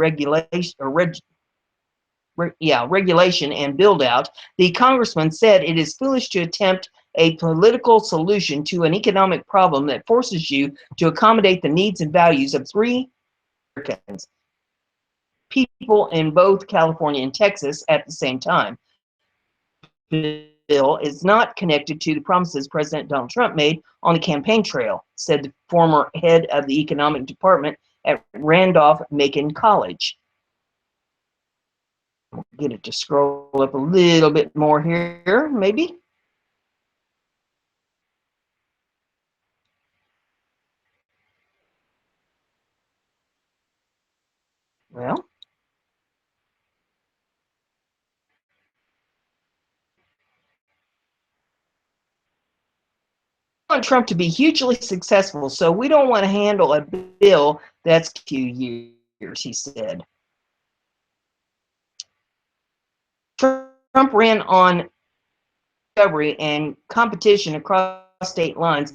regulation and build out, the congressman said it is foolish to attempt a political solution to an economic problem that forces you to accommodate the needs and values of 3 Americans, people in both California and Texas at the same time. The bill is not connected to the promises President Donald Trump made on the campaign trail, said the former head of the economic department at Randolph-Macon College. Get it to scroll up a little bit more here, maybe. Well, we want Trump to be hugely successful, so we don't want to handle a bill that's 2 years, he said. Trump ran on discovery and competition across state lines.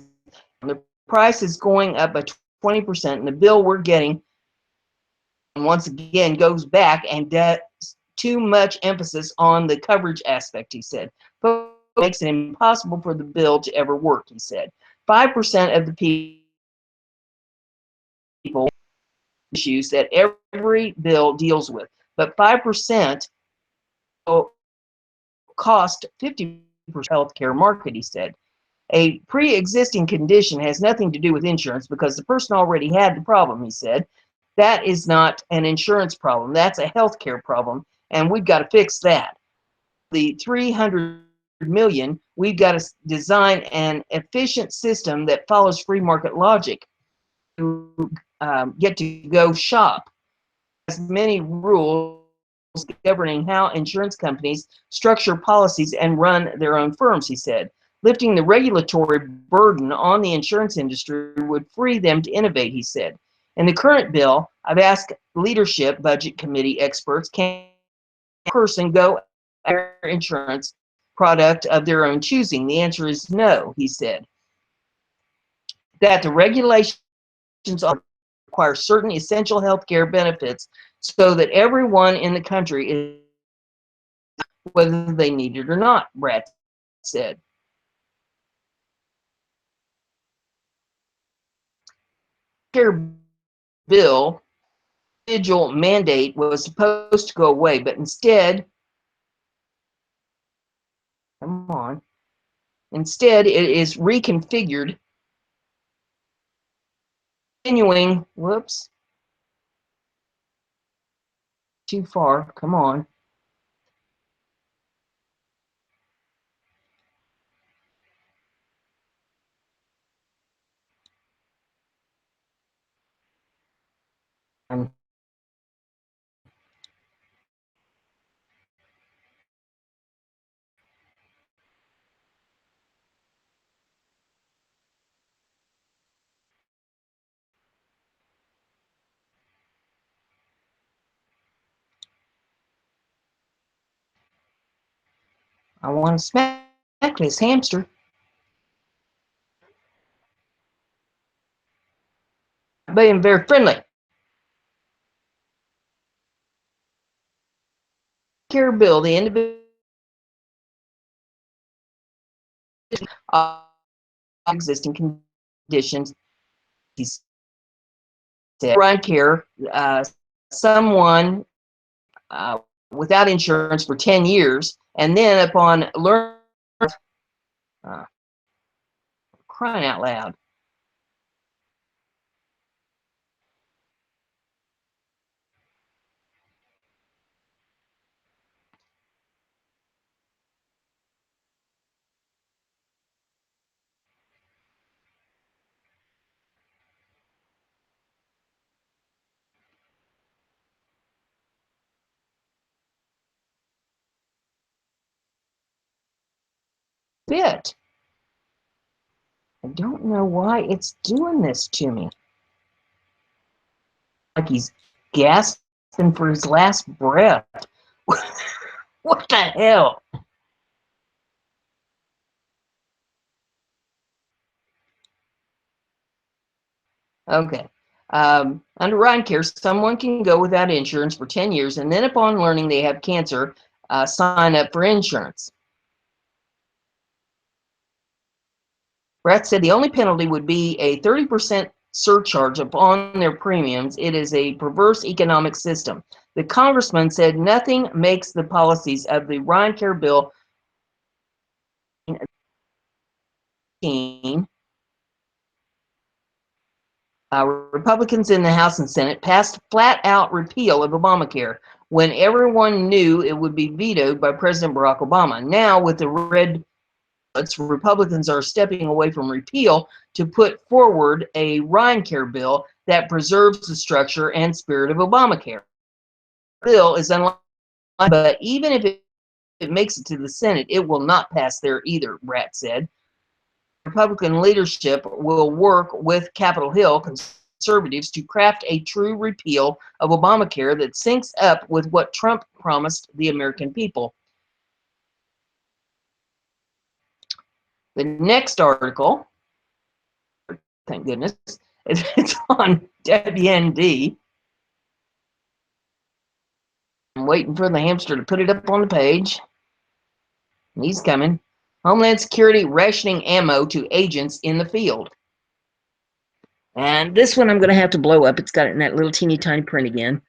The price is going up by 20%, and the bill we're getting once again goes back and does too much emphasis on the coverage aspect, he said. But it makes it impossible for the bill to ever work, he said. 5% of the people issues that every bill deals with, but 5% will cost 50% healthcare market, he said. A pre-existing condition has nothing to do with insurance because the person already had the problem, he said. That is not an insurance problem. That's a healthcare problem, and we've got to fix that. The 300 million, we've got to design an efficient system that follows free market logic to get to go shop. Has many rules governing how insurance companies structure policies and run their own firms, he said. Lifting the regulatory burden on the insurance industry would free them to innovate, he said. In the current bill, I've asked leadership budget committee experts, can a person go after insurance product of their own choosing? The answer is no, he said. That the regulations require certain essential health care benefits so that everyone in the country is, whether they need it or not, Brett said. Care bill individual mandate was supposed to go away, but instead, come on, instead it is reconfigured, continuing, whoops, too far, come on. I want to smack this hamster. Being very friendly. Care bill, the individual existing conditions, he said. Run care, someone without insurance for 10 years, and then upon learning, crying out loud. Bit. I don't know why it's doing this to me. Like he's gasping for his last breath. What the hell? Okay. Under Ryan Care, someone can go without insurance for 10 years, and then upon learning they have cancer, sign up for insurance. Brett said the only penalty would be a 30% surcharge upon their premiums. It is a perverse economic system. The congressman said nothing makes the policies of the Ryan Care bill Republicans in the House and Senate passed flat-out repeal of Obamacare when everyone knew it would be vetoed by President Barack Obama. Now, with the red votes, Republicans are stepping away from repeal to put forward a Ryan Care bill that preserves the structure and spirit of Obamacare. The bill is unlikely, but even if it makes it to the Senate, it will not pass there either, Bratt said. Republican leadership will work with Capitol Hill conservatives to craft a true repeal of Obamacare that syncs up with what Trump promised the American people. The next article, thank goodness, it's on WND. I'm waiting for the hamster to put it up on the page. He's coming. Homeland Security rationing ammo to agents in the field. And this one I'm going to have to blow up. It's got it in that little teeny tiny print again.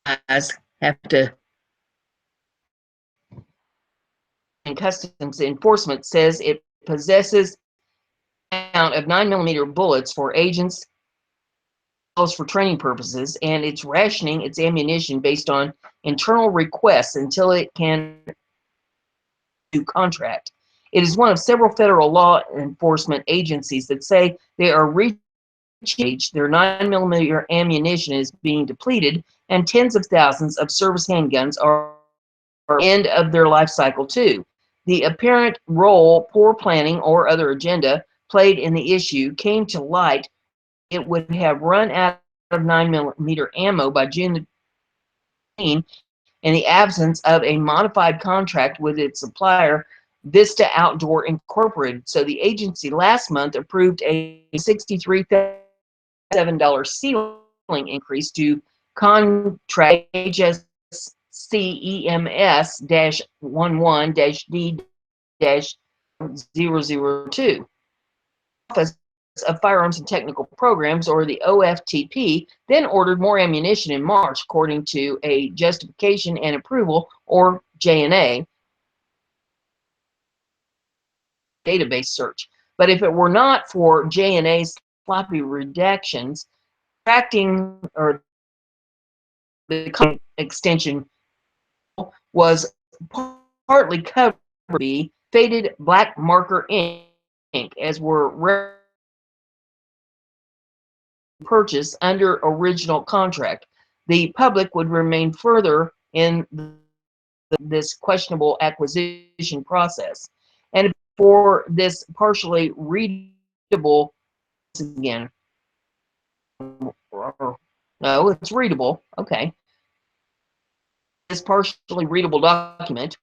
Guys have to. And Customs Enforcement says it possesses an amount of 9mm bullets for agents for training purposes, and it's rationing its ammunition based on internal requests until it can do contract. It is one of several federal law enforcement agencies that say they are reaching their 9mm ammunition is being depleted, and tens of thousands of service handguns are end of their life cycle too. The apparent role poor planning or other agenda played in the issue came to light. It would have run out of 9mm ammo by June 15 in the absence of a modified contract with its supplier, Vista Outdoor Incorporated. So the agency last month approved a $63,007 ceiling increase to contract HSCEMS-11-D-002. Office of Firearms and Technical Programs, or the OFTP, then ordered more ammunition in March, according to a justification and approval, or J&A, database search. But if it were not for J&A's sloppy redactions, tracking or the extension was partly covered by faded black marker ink, as were purchased under original contract. The public would remain further in this questionable acquisition process. And for this partially readable, again, no, it's readable, okay. This partially readable document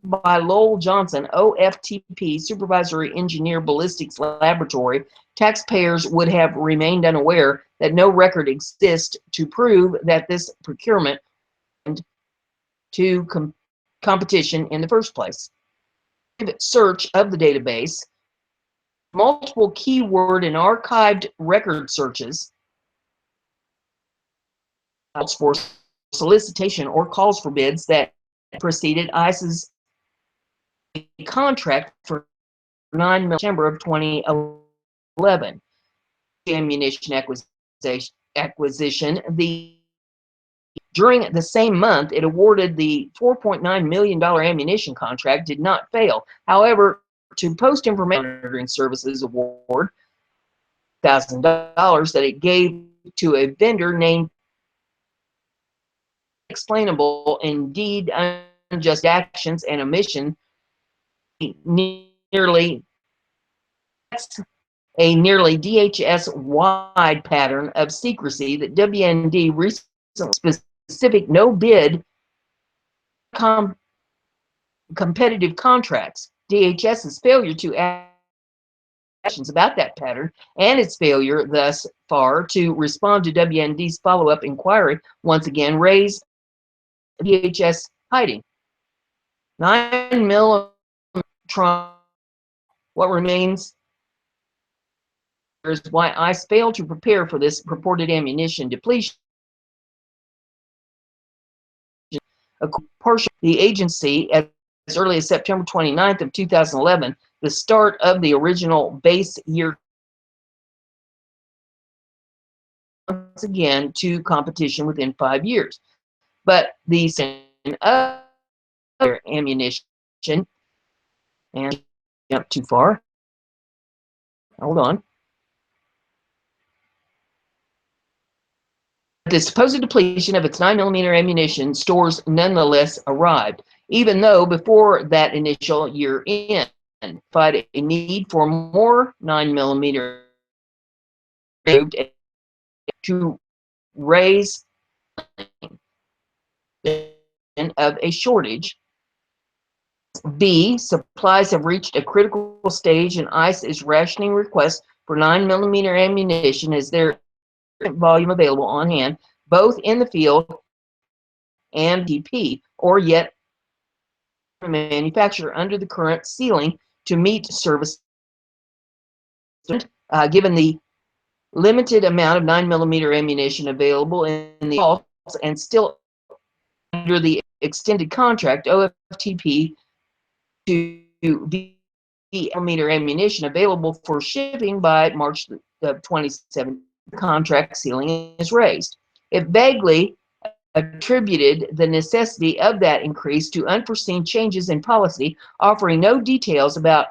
by Lowell Johnson, OFTP Supervisory Engineer Ballistics Laboratory, taxpayers would have remained unaware that no record exists to prove that this procurement to competition in the first place. Search of the database, multiple keyword and archived record searches for solicitation or calls for bids that preceded ICE's contract for 9 September of 2011. Ammunition acquisition. During the same month, it awarded the $4.9 million ammunition contract did not fail. However, to Post Information Monitoring Services award $1,000 that it gave to a vendor named explainable, indeed unjust actions and omission, nearly DHS-wide pattern of secrecy that WND recently specific no bid competitive contracts. DHS's failure to actions about that pattern and its failure thus far to respond to WND's follow-up inquiry once again raised DHS hiding. 9mm Trump. What remains is why ICE failed to prepare for this purported ammunition depletion. The agency, as early as September 29th of 2011, the start of the original base year, once again to competition within 5 years. But the other ammunition, and jump too far. Hold on. The supposed depletion of its 9mm ammunition stores nonetheless arrived, even though before that initial year end, find a need for more 9mm to raise of a shortage. B, supplies have reached a critical stage and ICE is rationing requests for 9mm ammunition as their volume available on hand, both in the field and DP, or yet manufacturer under the current ceiling to meet service, given the limited amount of 9mm ammunition available in the vaults, and still under the extended contract, OFTP to be millimeter ammunition available for shipping by March of 2017. Contract ceiling is raised. It vaguely attributed the necessity of that increase to unforeseen changes in policy, offering no details about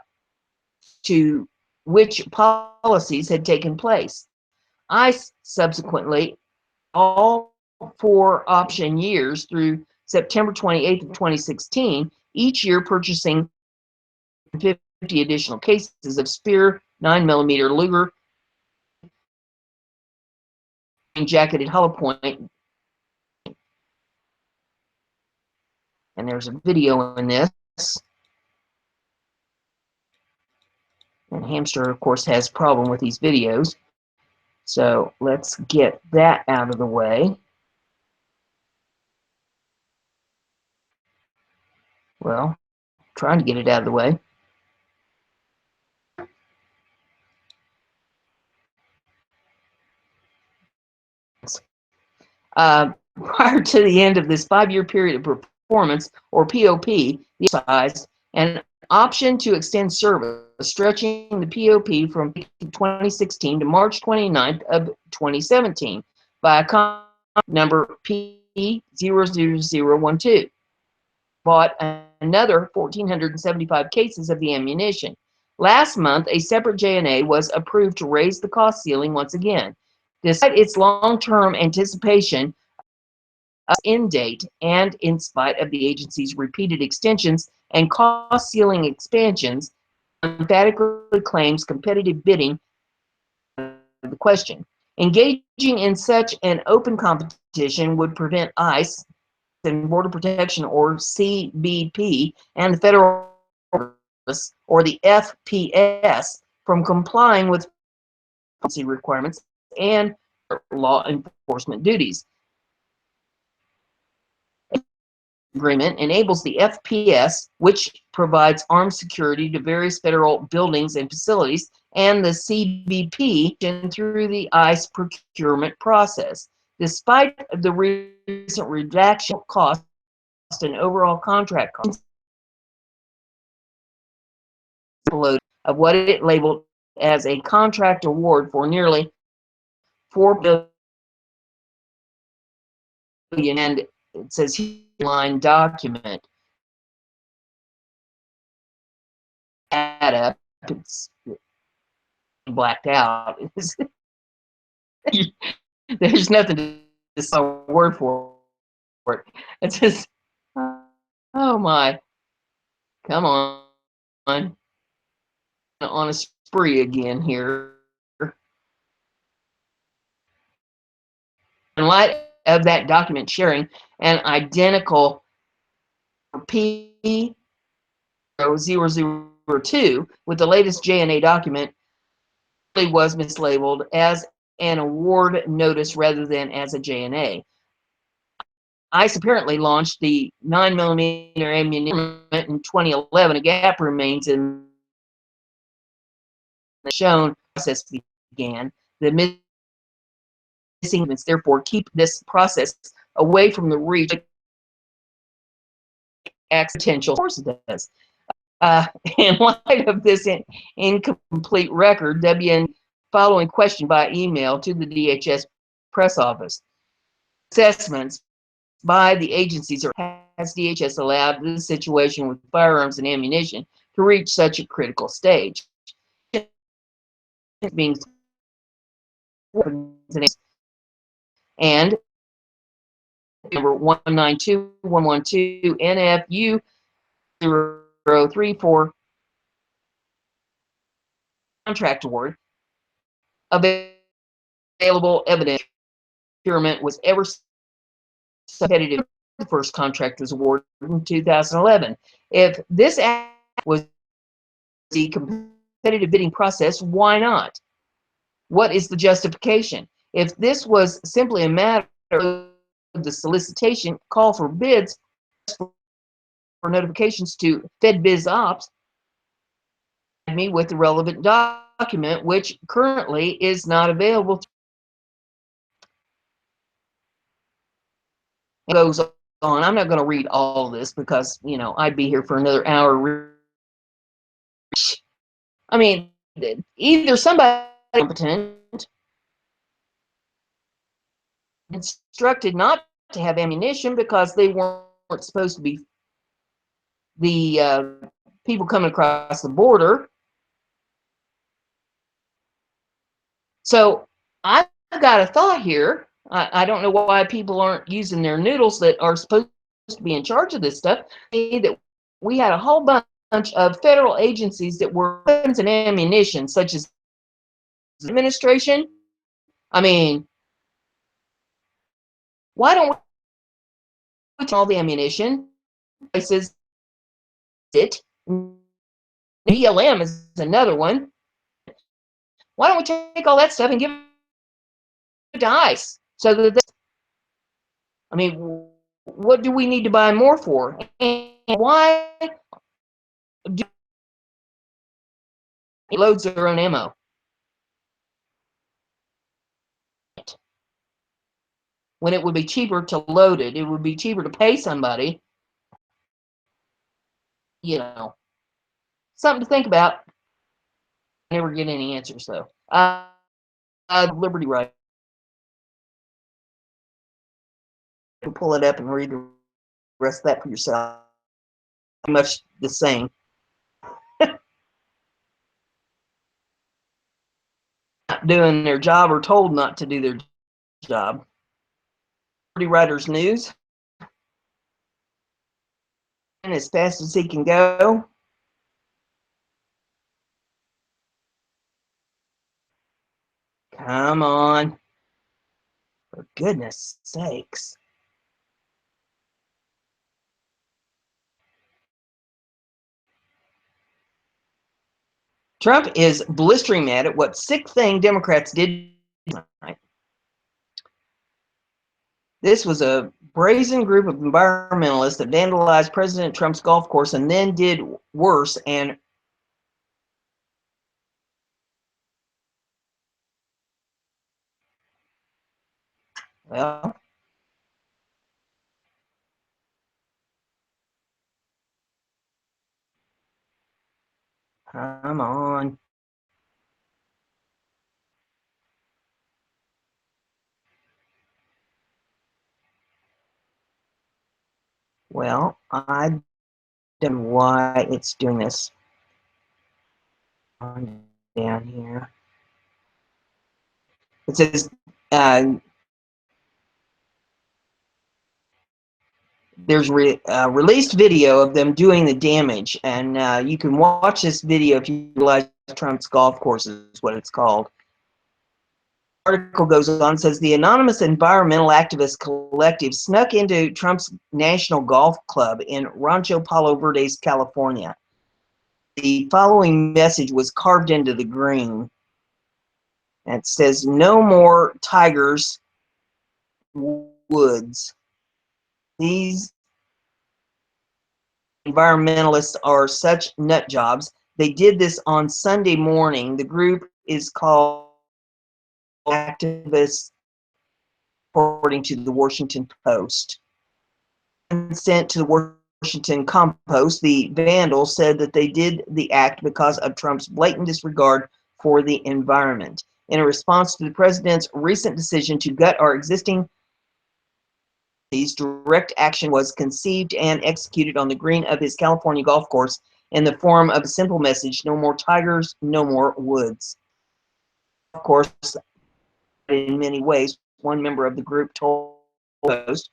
to which policies had taken place. ICE subsequently, all 4 option years through September 28th of 2016, each year purchasing 50 additional cases of Speer 9mm Luger jacketed hollow point. And there's a video in this. And Hamster, of course, has a problem with these videos. So let's get that out of the way. Well, trying to get it out of the way. Prior to the end of this 5-year period of performance, or POP, the exercise an option to extend service, stretching the POP from 2016 to March 29th of 2017 by a contract number P00012. Bought another 1,475 cases of the ammunition. Last month, a separate J&A was approved to raise the cost ceiling once again. Despite its long-term anticipation of end date, and in spite of the agency's repeated extensions and cost ceiling expansions, emphatically claims competitive bidding the question. Engaging in such an open competition would prevent ICE and Border Protection, or CBP, and the Federal Service, or the FPS, from complying with policy requirements and law enforcement duties. Agreement enables the FPS, which provides armed security to various federal buildings and facilities, and the CBP through the ICE procurement process. Despite the recent reduction of cost and overall contract costs of what it labeled as a contract award for nearly $4 billion, and it says line document. Add up, it's blacked out. There's nothing to say a word for it. It says, oh my, come on a spree again here. In light of that document sharing an identical P00002 with the latest J&A document, was mislabeled as an award notice rather than as a J&A. ICE apparently launched the 9mm ammunition in 2011. A gap remains in the shown process began. The missing elements therefore keep this process away from the reach of potential. Of course it does. In light of this incomplete record, WN following question by email to the DHS press office. Assessments by the agencies, or has DHS allowed this situation with firearms and ammunition to reach such a critical stage? Being and number 192112 NFU 034 contract award. Available evidence procurement was ever competitive. The first contract was awarded in 2011. If this act was the competitive bidding process, why not? What is the justification? If this was simply a matter of the solicitation call for bids notifications to FedBizOps me with the relevant document, which currently is not available. It goes on. I'm not going to read all of this because, I'd be here for another hour. I mean, either somebody competent instructed not to have ammunition because they weren't supposed to be the people coming across the border. So I've got a thought here. I don't know why people aren't using their noodles that are supposed to be in charge of this stuff. That we had a whole bunch of federal agencies that were weapons and ammunition, such as the administration. I mean, why don't we take all the ammunition places? It BLM is another one. Why don't we take all that stuff and give it to ICE so that I mean, what do we need to buy more for? And why do loads their own ammo? When it would be cheaper to load it, it would be cheaper to pay somebody. Something to think about. I never get any answers though. Liberty right. You can pull it up and read the rest of that for yourself. Pretty much the same. Not doing their job or told not to do their job. Liberty Writers News. And as fast as he can go. Come on. For goodness sakes. Trump is blistering mad at what sick thing Democrats did tonight. This was a brazen group of environmentalists that vandalized President Trump's golf course and then did worse and well, come on. Well, I don't know why it's doing this. Down here. It says there's released video of them doing the damage, and you can watch this video if you realize Trump's golf course is what it's called. The article goes on, says the anonymous environmental activist collective snuck into Trump's National Golf Club in Rancho Palos Verdes, California. The following message was carved into the green. It says, "No more tigers, woods." These environmentalists are such nut jobs. They did this on Sunday morning. The group is called Activists, according to the Washington Post. And sent to the Washington Compost, the vandals said that they did the act because of Trump's blatant disregard for the environment. In a response to the president's recent decision to gut our existing direct action was conceived and executed on the green of his California golf course in the form of a simple message: no more tigers, no more woods. Of course, in many ways, one member of the group told Post,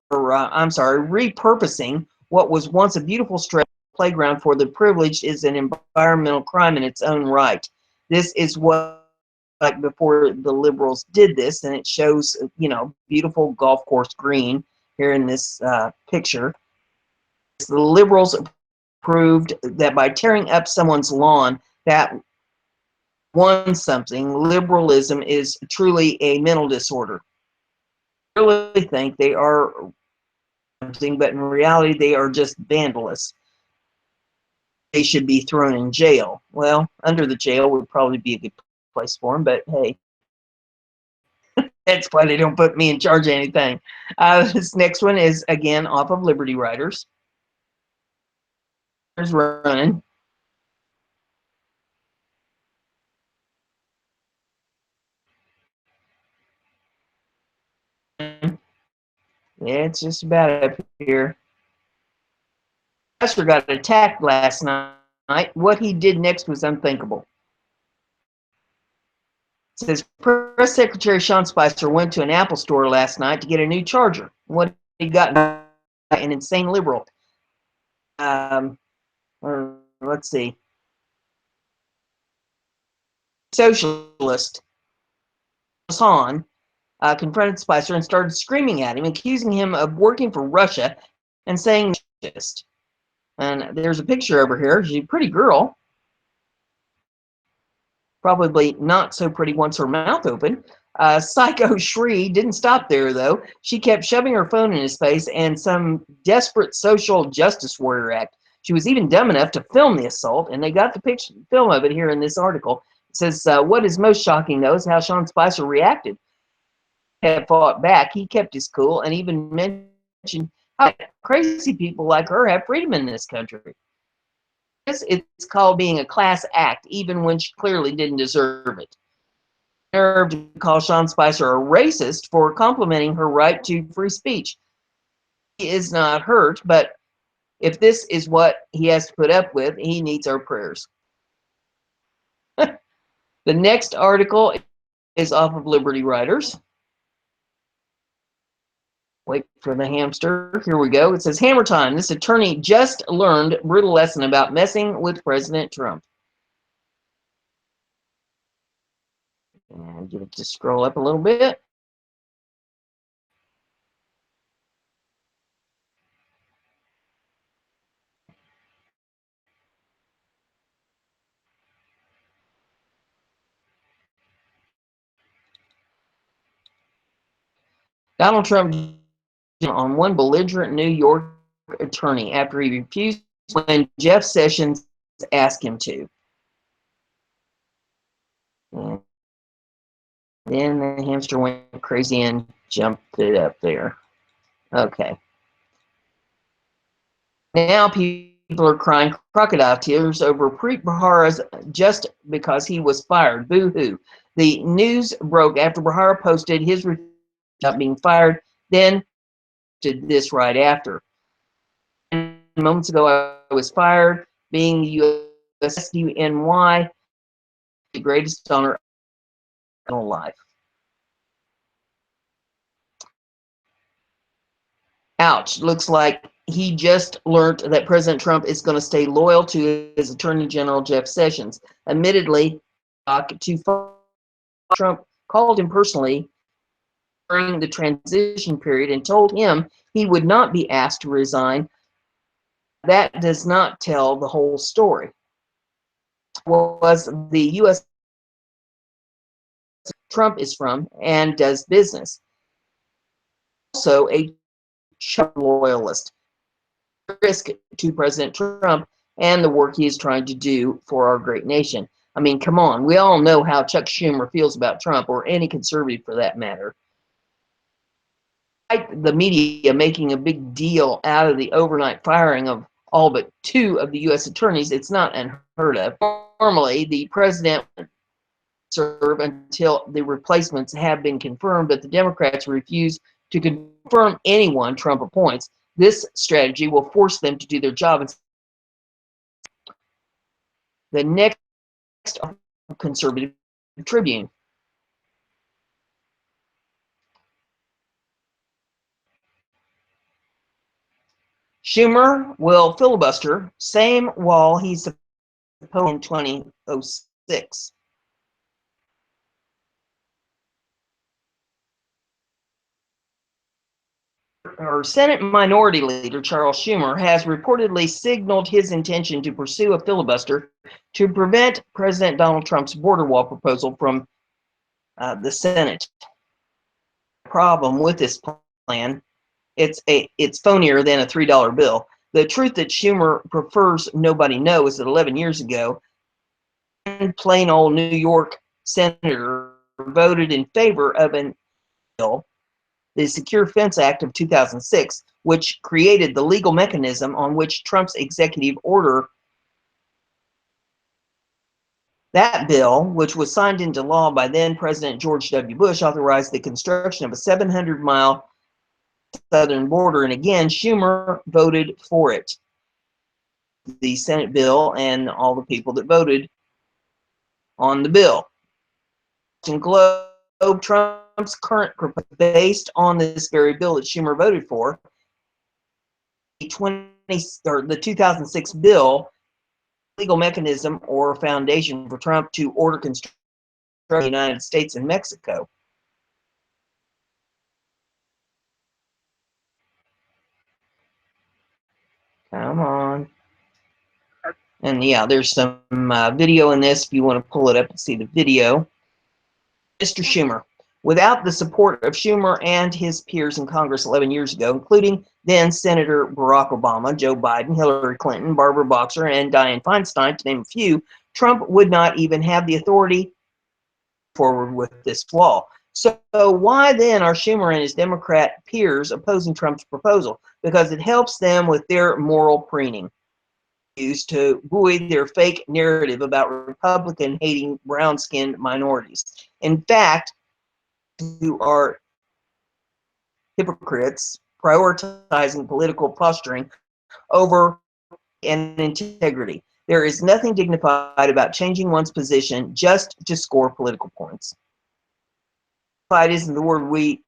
repurposing what was once a beautiful stretch playground for the privileged is an environmental crime in its own right. This is what, like before the liberals did this, and it shows, beautiful golf course green here in this picture. The liberals proved that by tearing up someone's lawn, that won something. Liberalism is truly a mental disorder. I really think they are but in reality, they are just vandalists. They should be thrown in jail. Well, under the jail would probably be a good place for them, but hey, that's why they don't put me in charge of anything. This next one is, again, off of Liberty Riders. There's running. Yeah, it's just about up here. Pastor got attacked last night. What he did next was unthinkable. It says Press Secretary Sean Spicer went to an Apple store last night to get a new charger. What he got, an insane liberal. Or let's see, socialist Hassan confronted Spicer and started screaming at him, accusing him of working for Russia and saying just. And there's a picture over here. She's a pretty girl. Probably not so pretty once her mouth opened. Psycho Shri didn't stop there, though. She kept shoving her phone in his face and some desperate social justice warrior act. She was even dumb enough to film the assault, and they got the film of it here in this article. It says, what is most shocking, though, is how Sean Spicer reacted. He had fought back. He kept his cool and even mentioned how crazy people like her have freedom in this country. It's called being a class act, even when she clearly didn't deserve it. Nerve to call Sean Spicer a racist for complimenting her right to free speech. He is not hurt, but if this is what he has to put up with, he needs our prayers. The next article is off of Liberty Riders. Wait for the hamster. Here we go. It says, Hammer time. This attorney just learned brutal lesson about messing with President Trump. And give it to scroll up a little bit. Donald Trump on one belligerent New York attorney after he refused when Jeff Sessions asked him to. And then the hamster went crazy and jumped it up there. Okay. Now people are crying crocodile tears over Preet Bharara's just because he was fired. Boo-hoo. The news broke after Bharara posted his not being fired, then did this right after. Moments ago, I was fired, being USUNY, the greatest honor of my life. Ouch. Looks like he just learned that President Trump is going to stay loyal to his Attorney General Jeff Sessions. Admittedly, Trump called him personally during the transition period and told him he would not be asked to resign. That does not tell the whole story. Was the U.S. Trump is from and does business. Also a Trump loyalist. Risk to President Trump and the work he is trying to do for our great nation. I mean, come on. We all know how Chuck Schumer feels about Trump, or any conservative for that matter. The media making a big deal out of the overnight firing of all but 2 of the U.S. attorneys, it's not unheard of. Normally, the president would serve until the replacements have been confirmed, but the Democrats refuse to confirm anyone Trump appoints. This strategy will force them to do their job. The next conservative Tribune. Schumer will filibuster same wall he's supposed in 2006. Our Senate Minority Leader Charles Schumer has reportedly signaled his intention to pursue a filibuster to prevent President Donald Trump's border wall proposal from the Senate. The problem with this plan It's phonier than a $3 bill. The truth that Schumer prefers nobody knows is that 11 years ago, plain old New York senator voted in favor of an bill, the Secure Fence Act of 2006, which created the legal mechanism on which Trump's executive order. That bill, which was signed into law by then President George W. Bush, authorized the construction of a 700-mile southern border, and again, Schumer voted for it. The Senate bill and all the people that voted on the bill. Globe, Trump's current proposal, based on this very bill that Schumer voted for, the 2006 bill, legal mechanism or foundation for Trump to order construction in the United States and Mexico. Come on. And yeah, there's some video in this if you want to pull it up and see the video. Mr. Schumer. Without the support of Schumer and his peers in Congress 11 years ago, including then Senator Barack Obama, Joe Biden, Hillary Clinton, Barbara Boxer, and Dianne Feinstein, to name a few, Trump would not even have the authority forward with this wall. So why then are Schumer and his Democrat peers opposing Trump's proposal? Because it helps them with their moral preening, used to buoy their fake narrative about Republican-hating brown-skinned minorities. In fact, who are hypocrites prioritizing political posturing over and integrity. There is nothing dignified about changing one's position just to score political points. Dignified isn't the word we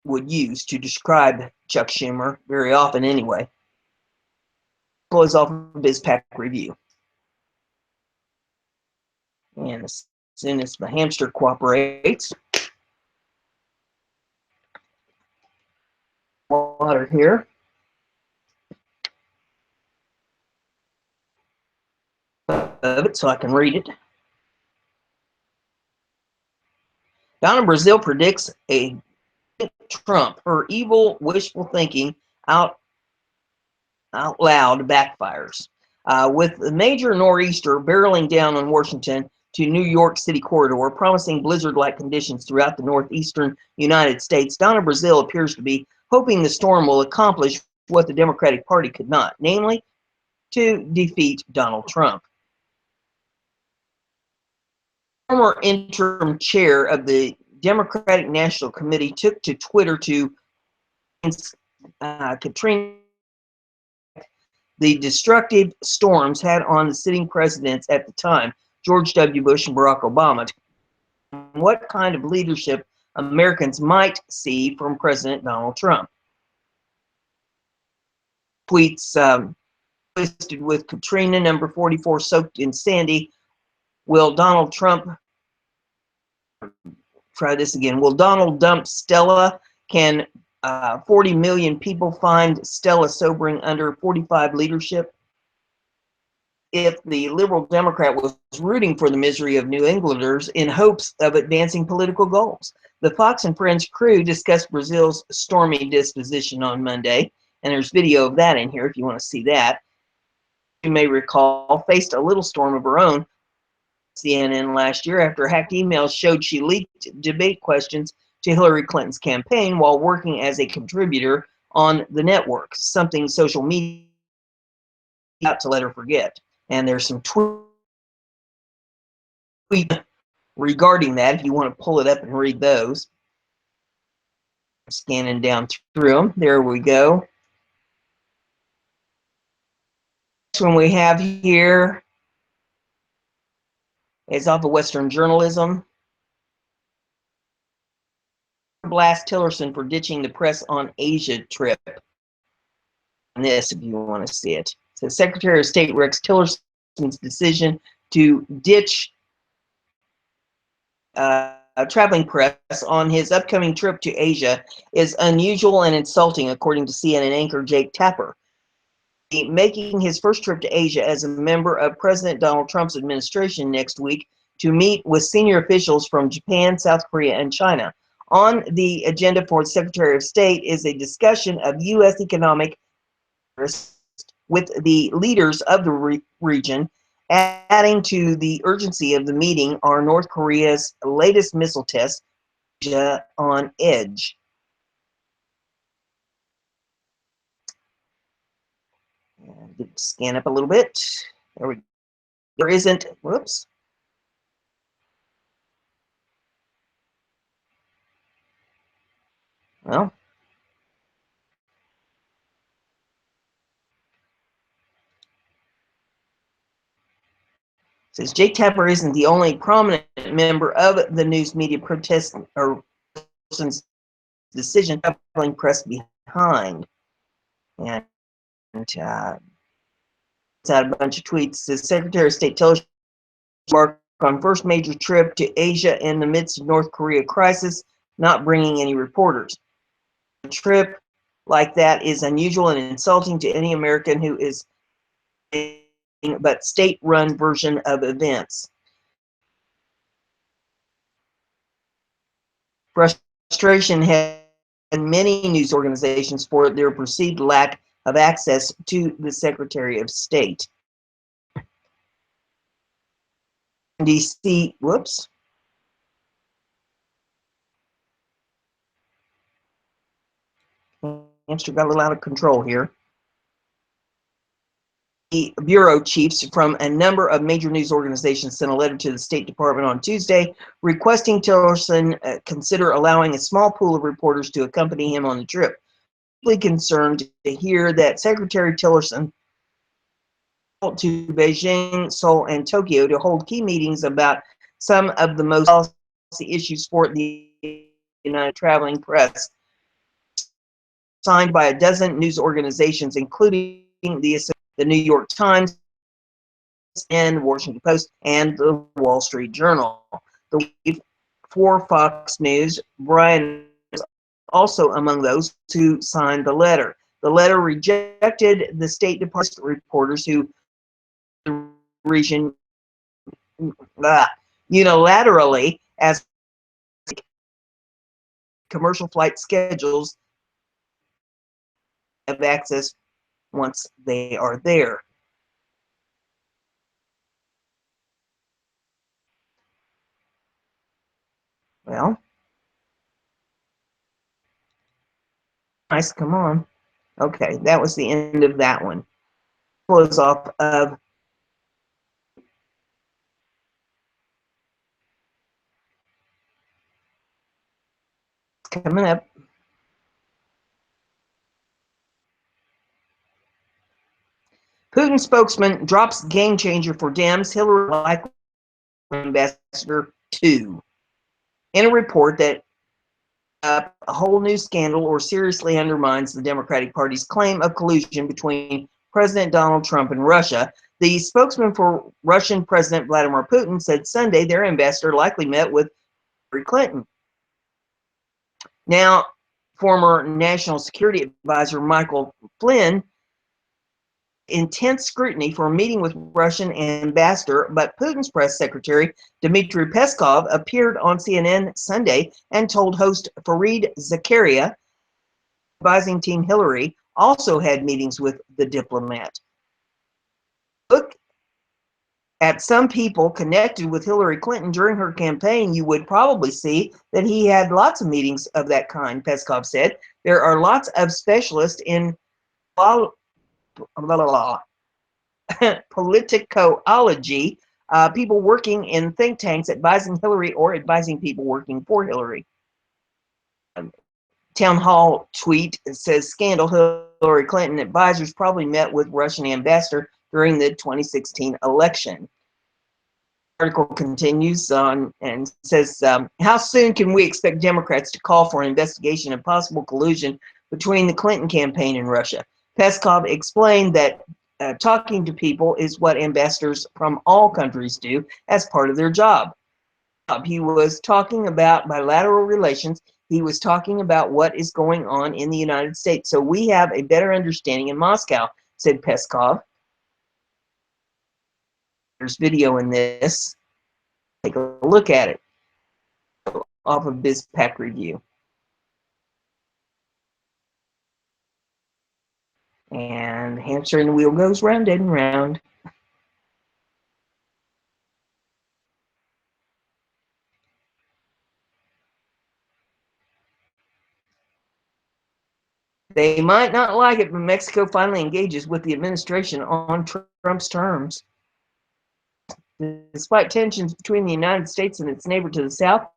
would use to describe Chuck Schumer very often anyway. Close off of his PAC review. And as soon as the hamster cooperates, water here. Of it so I can read it. Donna Brazil predicts a Trump. Her evil, wishful thinking out loud backfires. With the major nor'easter barreling down on Washington to New York City corridor, promising blizzard-like conditions throughout the northeastern United States, Donna Brazil appears to be hoping the storm will accomplish what the Democratic Party could not, namely, to defeat Donald Trump. Former interim chair of the Democratic National Committee took to Twitter to Katrina the destructive storms had on the sitting presidents at the time, George W. Bush and Barack Obama, what kind of leadership Americans might see from President Donald Trump. Tweets listed with Katrina, number 44, soaked in Sandy. Will Donald Trump, try this again, will Donald dump Stella? Can 40 million people find Stella sobering under 45 leadership? If the liberal Democrat was rooting for the misery of New Englanders in hopes of advancing political goals. The Fox and Friends crew discussed Brazil's stormy disposition on Monday, and there's video of that in here if you want to see that. You may recall, faced a little storm of her own CNN last year after hacked emails showed she leaked debate questions to Hillary Clinton's campaign while working as a contributor on the network, something social media to let her forget. And there's some tweets regarding that if you want to pull it up and read those. Scanning down through them. There we go. Next one we have here is off of Western Journalism. Blast Tillerson for ditching the press on Asia trip. And this, if you want to see it. So Secretary of State Rex Tillerson's decision to ditch traveling press on his upcoming trip to Asia is unusual and insulting, according to CNN anchor Jake Tapper. Making his first trip to Asia as a member of President Donald Trump's administration next week to meet with senior officials from Japan, South Korea, and China. On the agenda for the Secretary of State is a discussion of U.S. economic interests with the leaders of the region. Adding to the urgency of the meeting are North Korea's latest missile tests on edge. Scan up a little bit. There we go. There isn't, whoops. Well, says Jake Tapper isn't the only prominent member of the news media protest or person's decision traveling press behind. And it's out a bunch of tweets. The Secretary of State tells Mark on first major trip to Asia in the midst of North Korea crisis, not bringing any reporters. A trip like that is unusual and insulting to any American who is but state-run version of events. Frustration has many news organizations for their perceived lack of access to the Secretary of State. DC, whoops. Hamster got a little out of control here. The bureau chiefs from a number of major news organizations sent a letter to the State Department on Tuesday requesting Tillerson consider allowing a small pool of reporters to accompany him on the trip. Deeply concerned to hear that Secretary Tillerson to Beijing, Seoul, and Tokyo to hold key meetings about some of the most policy issues for the United traveling press, signed by a dozen news organizations, including the New York Times and Washington Post and the Wall Street Journal. The for Fox News, Brian is also among those who signed the letter. The letter rejected the State Department reporters who the region unilaterally as commercial flight schedules have access once they are there. Well, nice, come on. Okay, that was the end of that one. Close off of coming up. Putin spokesman drops game changer for Dems, Hillary likely ambassador 2. In a report that a whole new scandal or seriously undermines the Democratic Party's claim of collusion between President Donald Trump and Russia, the spokesman for Russian President Vladimir Putin said Sunday their ambassador likely met with Hillary Clinton. Now, former National Security Advisor Michael Flynn intense scrutiny for a meeting with Russian ambassador, but Putin's press secretary, Dmitry Peskov, appeared on CNN Sunday and told host Fareed Zakaria, advising Team Hillary, also had meetings with the diplomat. Look at some people connected with Hillary Clinton during her campaign, you would probably see that he had lots of meetings of that kind, Peskov said. There are lots of specialists in politicology, people working in think tanks advising Hillary or advising people working for Hillary. Town hall tweet says scandal, Hillary Clinton advisors probably met with Russian ambassador during the 2016 election. The article continues on and says, how soon can we expect Democrats to call for an investigation of possible collusion between the Clinton campaign and Russia? Peskov explained that talking to people is what ambassadors from all countries do as part of their job. He was talking about bilateral relations. He was talking about what is going on in the United States. So we have a better understanding in Moscow, said Peskov. There's video in this. Take a look at it. off of BizPack Review. And hamster in the wheel goes round and round. They might not like it, but Mexico finally engages with the administration on Trump's terms. Despite tensions between the United States and its neighbor to the south,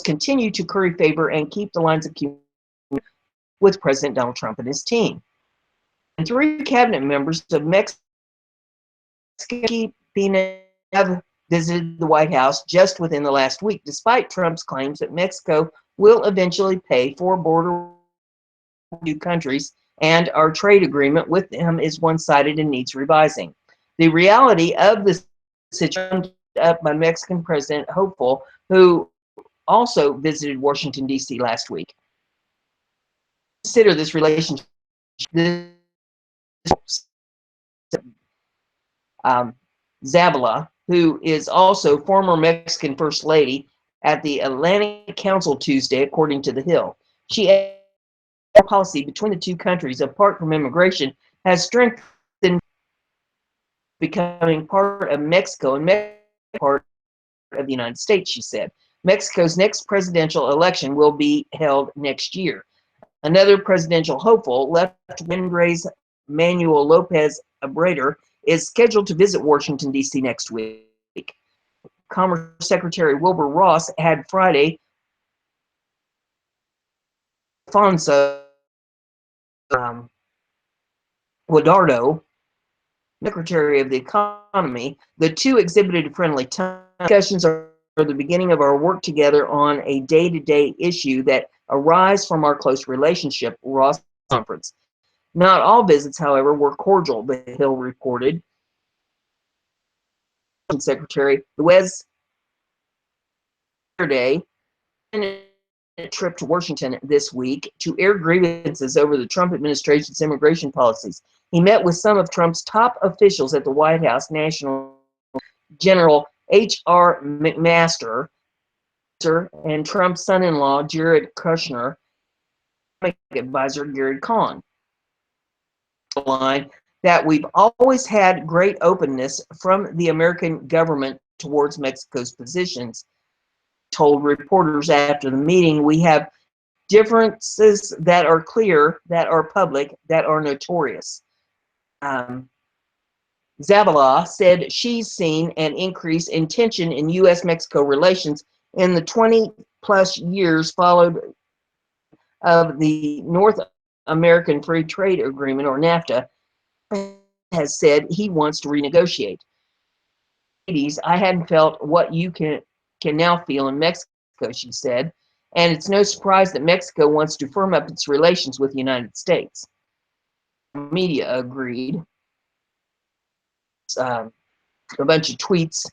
continue to curry favor and keep the lines of communication with President Donald Trump and his team. And 3 cabinet members of Mexico have visited the White House just within the last week, despite Trump's claims that Mexico will eventually pay for border countries and our trade agreement with them is one-sided and needs revising. The reality of this situation up by Mexican President Hopeful, who also visited Washington, D.C. last week. Consider this relationship. Zavala, who is also former Mexican First Lady, at the Atlantic Council Tuesday, according to The Hill. She added policy between the 2 countries, apart from immigration, has strengthened becoming part of Mexico and part of the United States, she said. Mexico's next presidential election will be held next year. Another presidential hopeful, left-wing Andres Manuel Lopez Obrador, is scheduled to visit Washington, D.C. next week. Commerce Secretary Wilbur Ross had Friday Alfonso Guadardo, Secretary of the Economy. The 2 exhibited friendly time. Discussions are the beginning of our work together on a day-to-day issue that arise from our close relationship, Ross conference. Not all visits, however, were cordial, The Hill reported. Secretary Luis Verde a trip to Washington this week to air grievances over the Trump administration's immigration policies. He met with some of Trump's top officials at the White House, National General H.R. McMaster and Trump's son-in-law, Jared Kushner, advisor Gary Cohn. Line that we've always had great openness from the American government towards Mexico's positions. Told reporters after the meeting, we have differences that are clear, that are public, that are notorious. Zavala said she's seen an increase in tension in U.S.-Mexico relations in the 20-plus years followed of the North American Free Trade Agreement, or NAFTA, has said he wants to renegotiate. I hadn't felt what you can now feel in Mexico, she said, and it's no surprise that Mexico wants to firm up its relations with the United States. Media agreed. A bunch of tweets.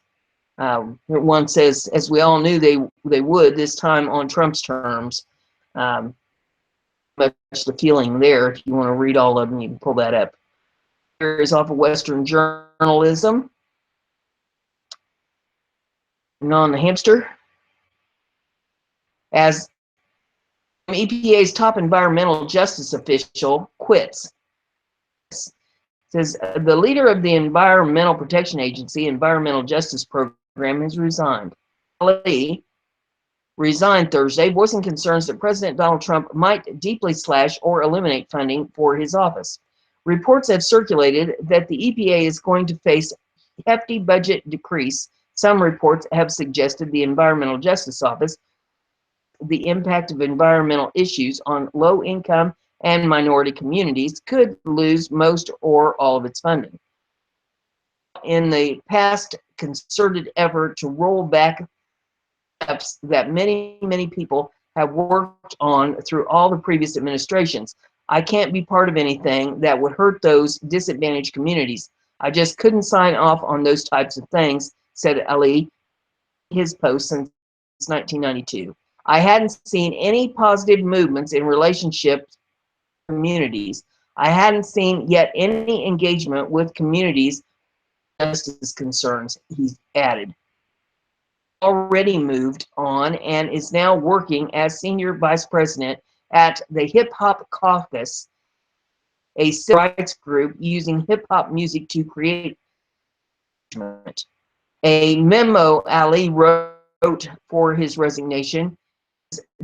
One says, as we all knew they would, this time on Trump's terms. Much the feeling there. If you want to read all of them, you can pull that up. Here is off of Western Journalism. On the hamster. As EPA's top environmental justice official quits. Says the leader of the Environmental Protection Agency Environmental Justice Program has resigned. Lee resigned Thursday, voicing concerns that President Donald Trump might deeply slash or eliminate funding for his office. Reports have circulated that the EPA is going to face hefty budget decrease. Some reports have suggested the Environmental Justice Office the impact of environmental issues on low-income and minority communities could lose most or all of its funding. In the past concerted effort to roll back steps that many people have worked on through all the previous administrations, I can't be part of anything that would hurt those disadvantaged communities. I just couldn't sign off on those types of things, said Ali, his post since 1992. I hadn't seen any positive movements in relationships with communities. I hadn't seen yet any engagement with communities justice concerns, he added. already moved on and is now working as senior vice president at the Hip Hop Caucus, a civil rights group using hip hop music to create engagement. A memo Ali wrote for his resignation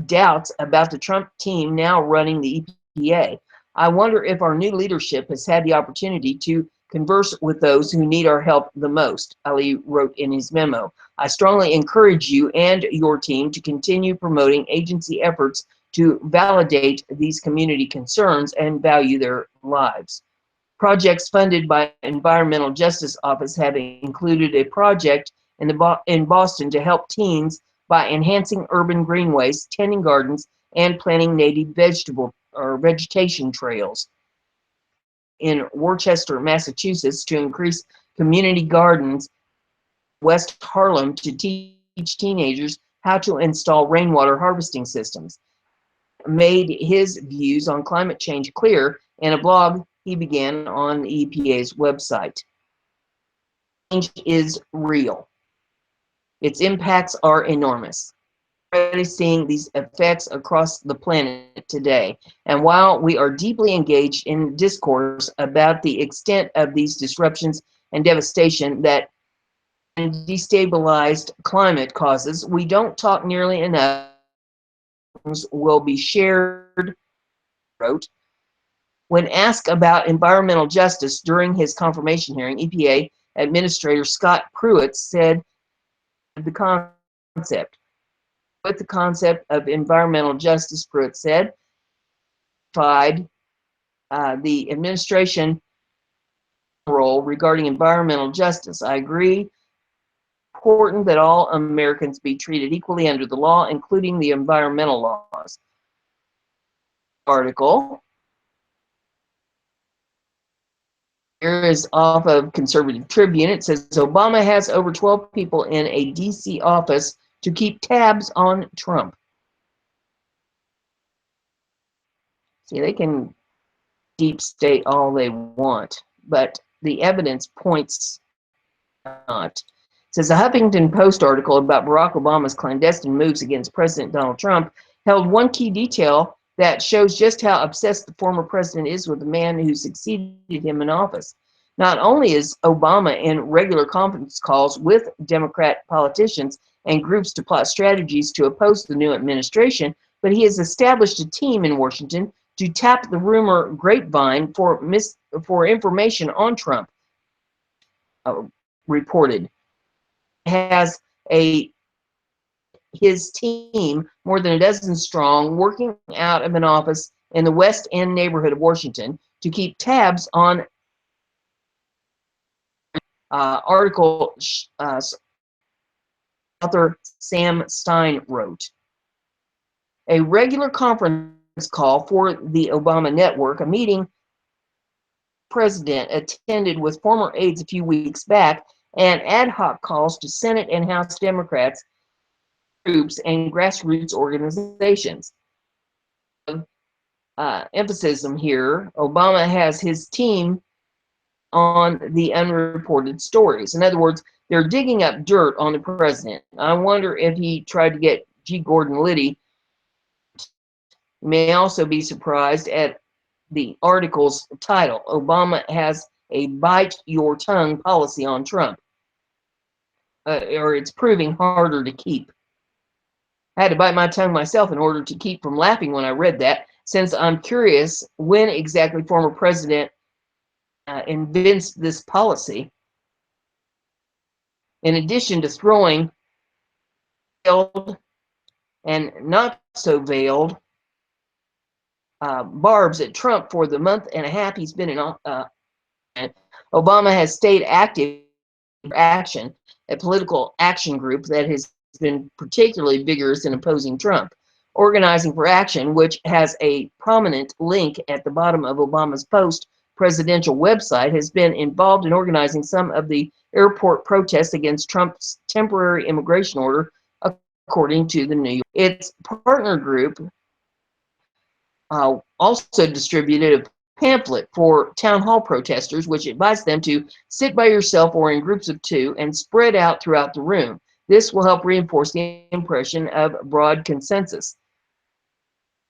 doubts about the Trump team now running the EPA. I wonder if our new leadership has had the opportunity to converse with those who need our help the most, Ali wrote in his memo. I strongly encourage you and your team to continue promoting agency efforts to validate these community concerns and value their lives. Projects funded by Environmental Justice Office have included a project in Boston to help teens by enhancing urban greenways, tending gardens, and planting native vegetable or vegetation trails. In Worcester, Massachusetts, to increase community gardens in West Harlem to teach teenagers how to install rainwater harvesting systems. Made his views on climate change clear in a blog he began on the EPA's website. Change is real. Its impacts are enormous. We're already seeing these effects across the planet today. And while we are deeply engaged in discourse about the extent of these disruptions and devastation that destabilized climate causes, we don't talk nearly enough. Will be shared, wrote. When asked about environmental justice during his confirmation hearing, EPA Administrator Scott Pruitt said the concept. With the concept of environmental justice, Pruitt said, the administration role regarding environmental justice. I agree. Important that all Americans be treated equally under the law, including the environmental laws. Article. Here is off of Conservative Tribune. It says Obama has over 12 people in a DC office to keep tabs on Trump. See, they can deep state all they want, but the evidence points not. It says a Huffington Post article about Barack Obama's clandestine moves against President Donald Trump held one key detail that shows just how obsessed the former president is with the man who succeeded him in office. Not only is Obama in regular conference calls with Democrat politicians and groups to plot strategies to oppose the new administration, but he has established a team in Washington to tap the rumor grapevine for information on Trump. Reported has his team, more than a dozen strong, working out of an office in the West End neighborhood of Washington to keep tabs on article author Sam Stein wrote. A regular conference call for the Obama network, a meeting president attended with former aides a few weeks back, and ad hoc calls to Senate and House Democrats, groups, and grassroots organizations. Emphasis here, Obama has his team on the unreported stories. In other words, they're digging up dirt on the president. I wonder if he tried to get G. Gordon Liddy. You may also be surprised at the article's title. Obama has a bite your tongue policy on Trump. Or it's proving harder to keep. I had to bite my tongue myself in order to keep from laughing when I read that, since I'm curious when exactly former president invents this policy. In addition to throwing veiled and not so veiled barbs at Trump for the month and a half he's been in Obama has stayed active in Action, a political action group that has been particularly vigorous in opposing Trump. Organizing for Action, which has a prominent link at the bottom of Obama's post-presidential website, has been involved in organizing some of the airport protests against Trump's temporary immigration order, according to the New York. Its partner group also distributed a pamphlet for town hall protesters, which advised them to sit by yourself or in groups of two and spread out throughout the room. This will help reinforce the impression of broad consensus.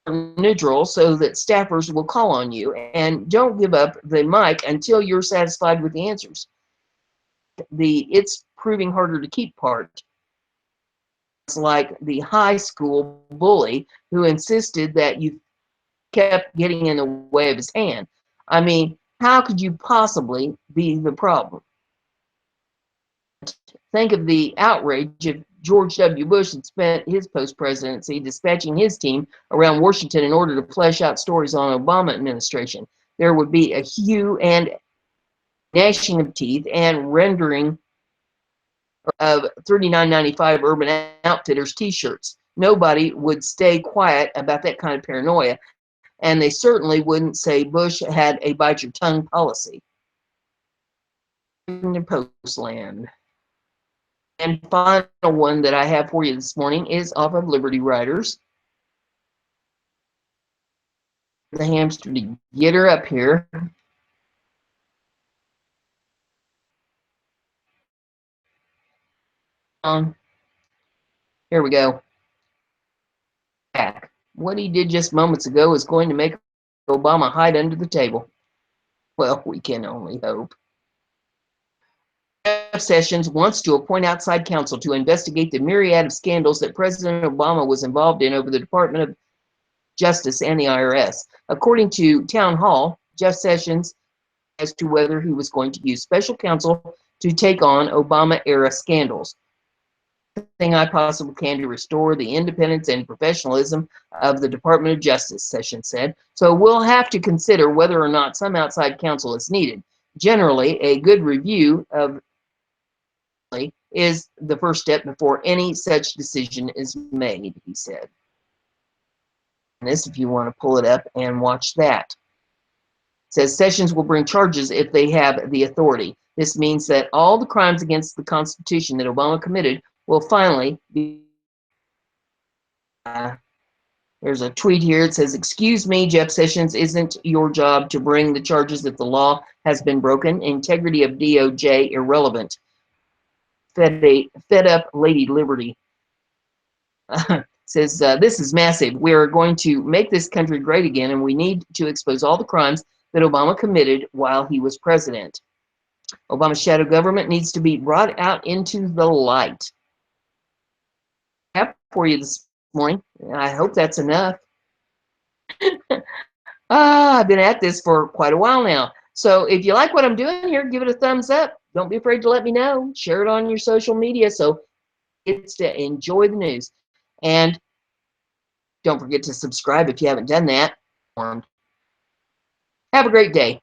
Neutral so that staffers will call on you, and don't give up the mic until you're satisfied with the answers. The "it's proving harder to keep" part. It's like the high school bully who insisted that you kept getting in the way of his hand. I mean, how could you possibly be the problem? Think of the outrage if George W. Bush had spent his post-presidency dispatching his team around Washington in order to flesh out stories on Obama administration. There would be a hue and gnashing of teeth and rendering of $39.95 Urban Outfitters t-shirts. Nobody would stay quiet about that kind of paranoia, and they certainly wouldn't say Bush had a bite your tongue policy. In Postland. And final one that I have for you this morning is off of Liberty Riders. The hamster to get her up here. Here we go. What he did just moments ago is going to make Obama hide under the table. Well, we can only hope. Jeff Sessions wants to appoint outside counsel to investigate the myriad of scandals that President Obama was involved in over the Department of Justice and the IRS. According to Town Hall, Jeff Sessions as to whether he was going to use special counsel to take on Obama-era scandals. Thing I possibly can to restore the independence and professionalism of the Department of Justice, Sessions said. So we'll have to consider whether or not some outside counsel is needed. Generally, a good review of is the first step before any such decision is made, he said. And this, if you want to pull it up and watch that. It says Sessions will bring charges if they have the authority. This means that all the crimes against the Constitution that Obama committed will finally be. There's a tweet here. It says, "Excuse me, Jeff Sessions, isn't your job to bring the charges if the law has been broken? Integrity of DOJ irrelevant. Fed up Lady Liberty." Says, "This is massive. We are going to make this country great again, and we need to expose all the crimes that Obama committed while he was president. Obama's shadow government needs to be brought out into the light." For you this morning. I hope that's enough. I've been at this for quite a while now. So if you like what I'm doing here, give it a thumbs up. Don't be afraid to let me know. Share it on your social media so it's to enjoy the news. And don't forget to subscribe if you haven't done that. Have a great day.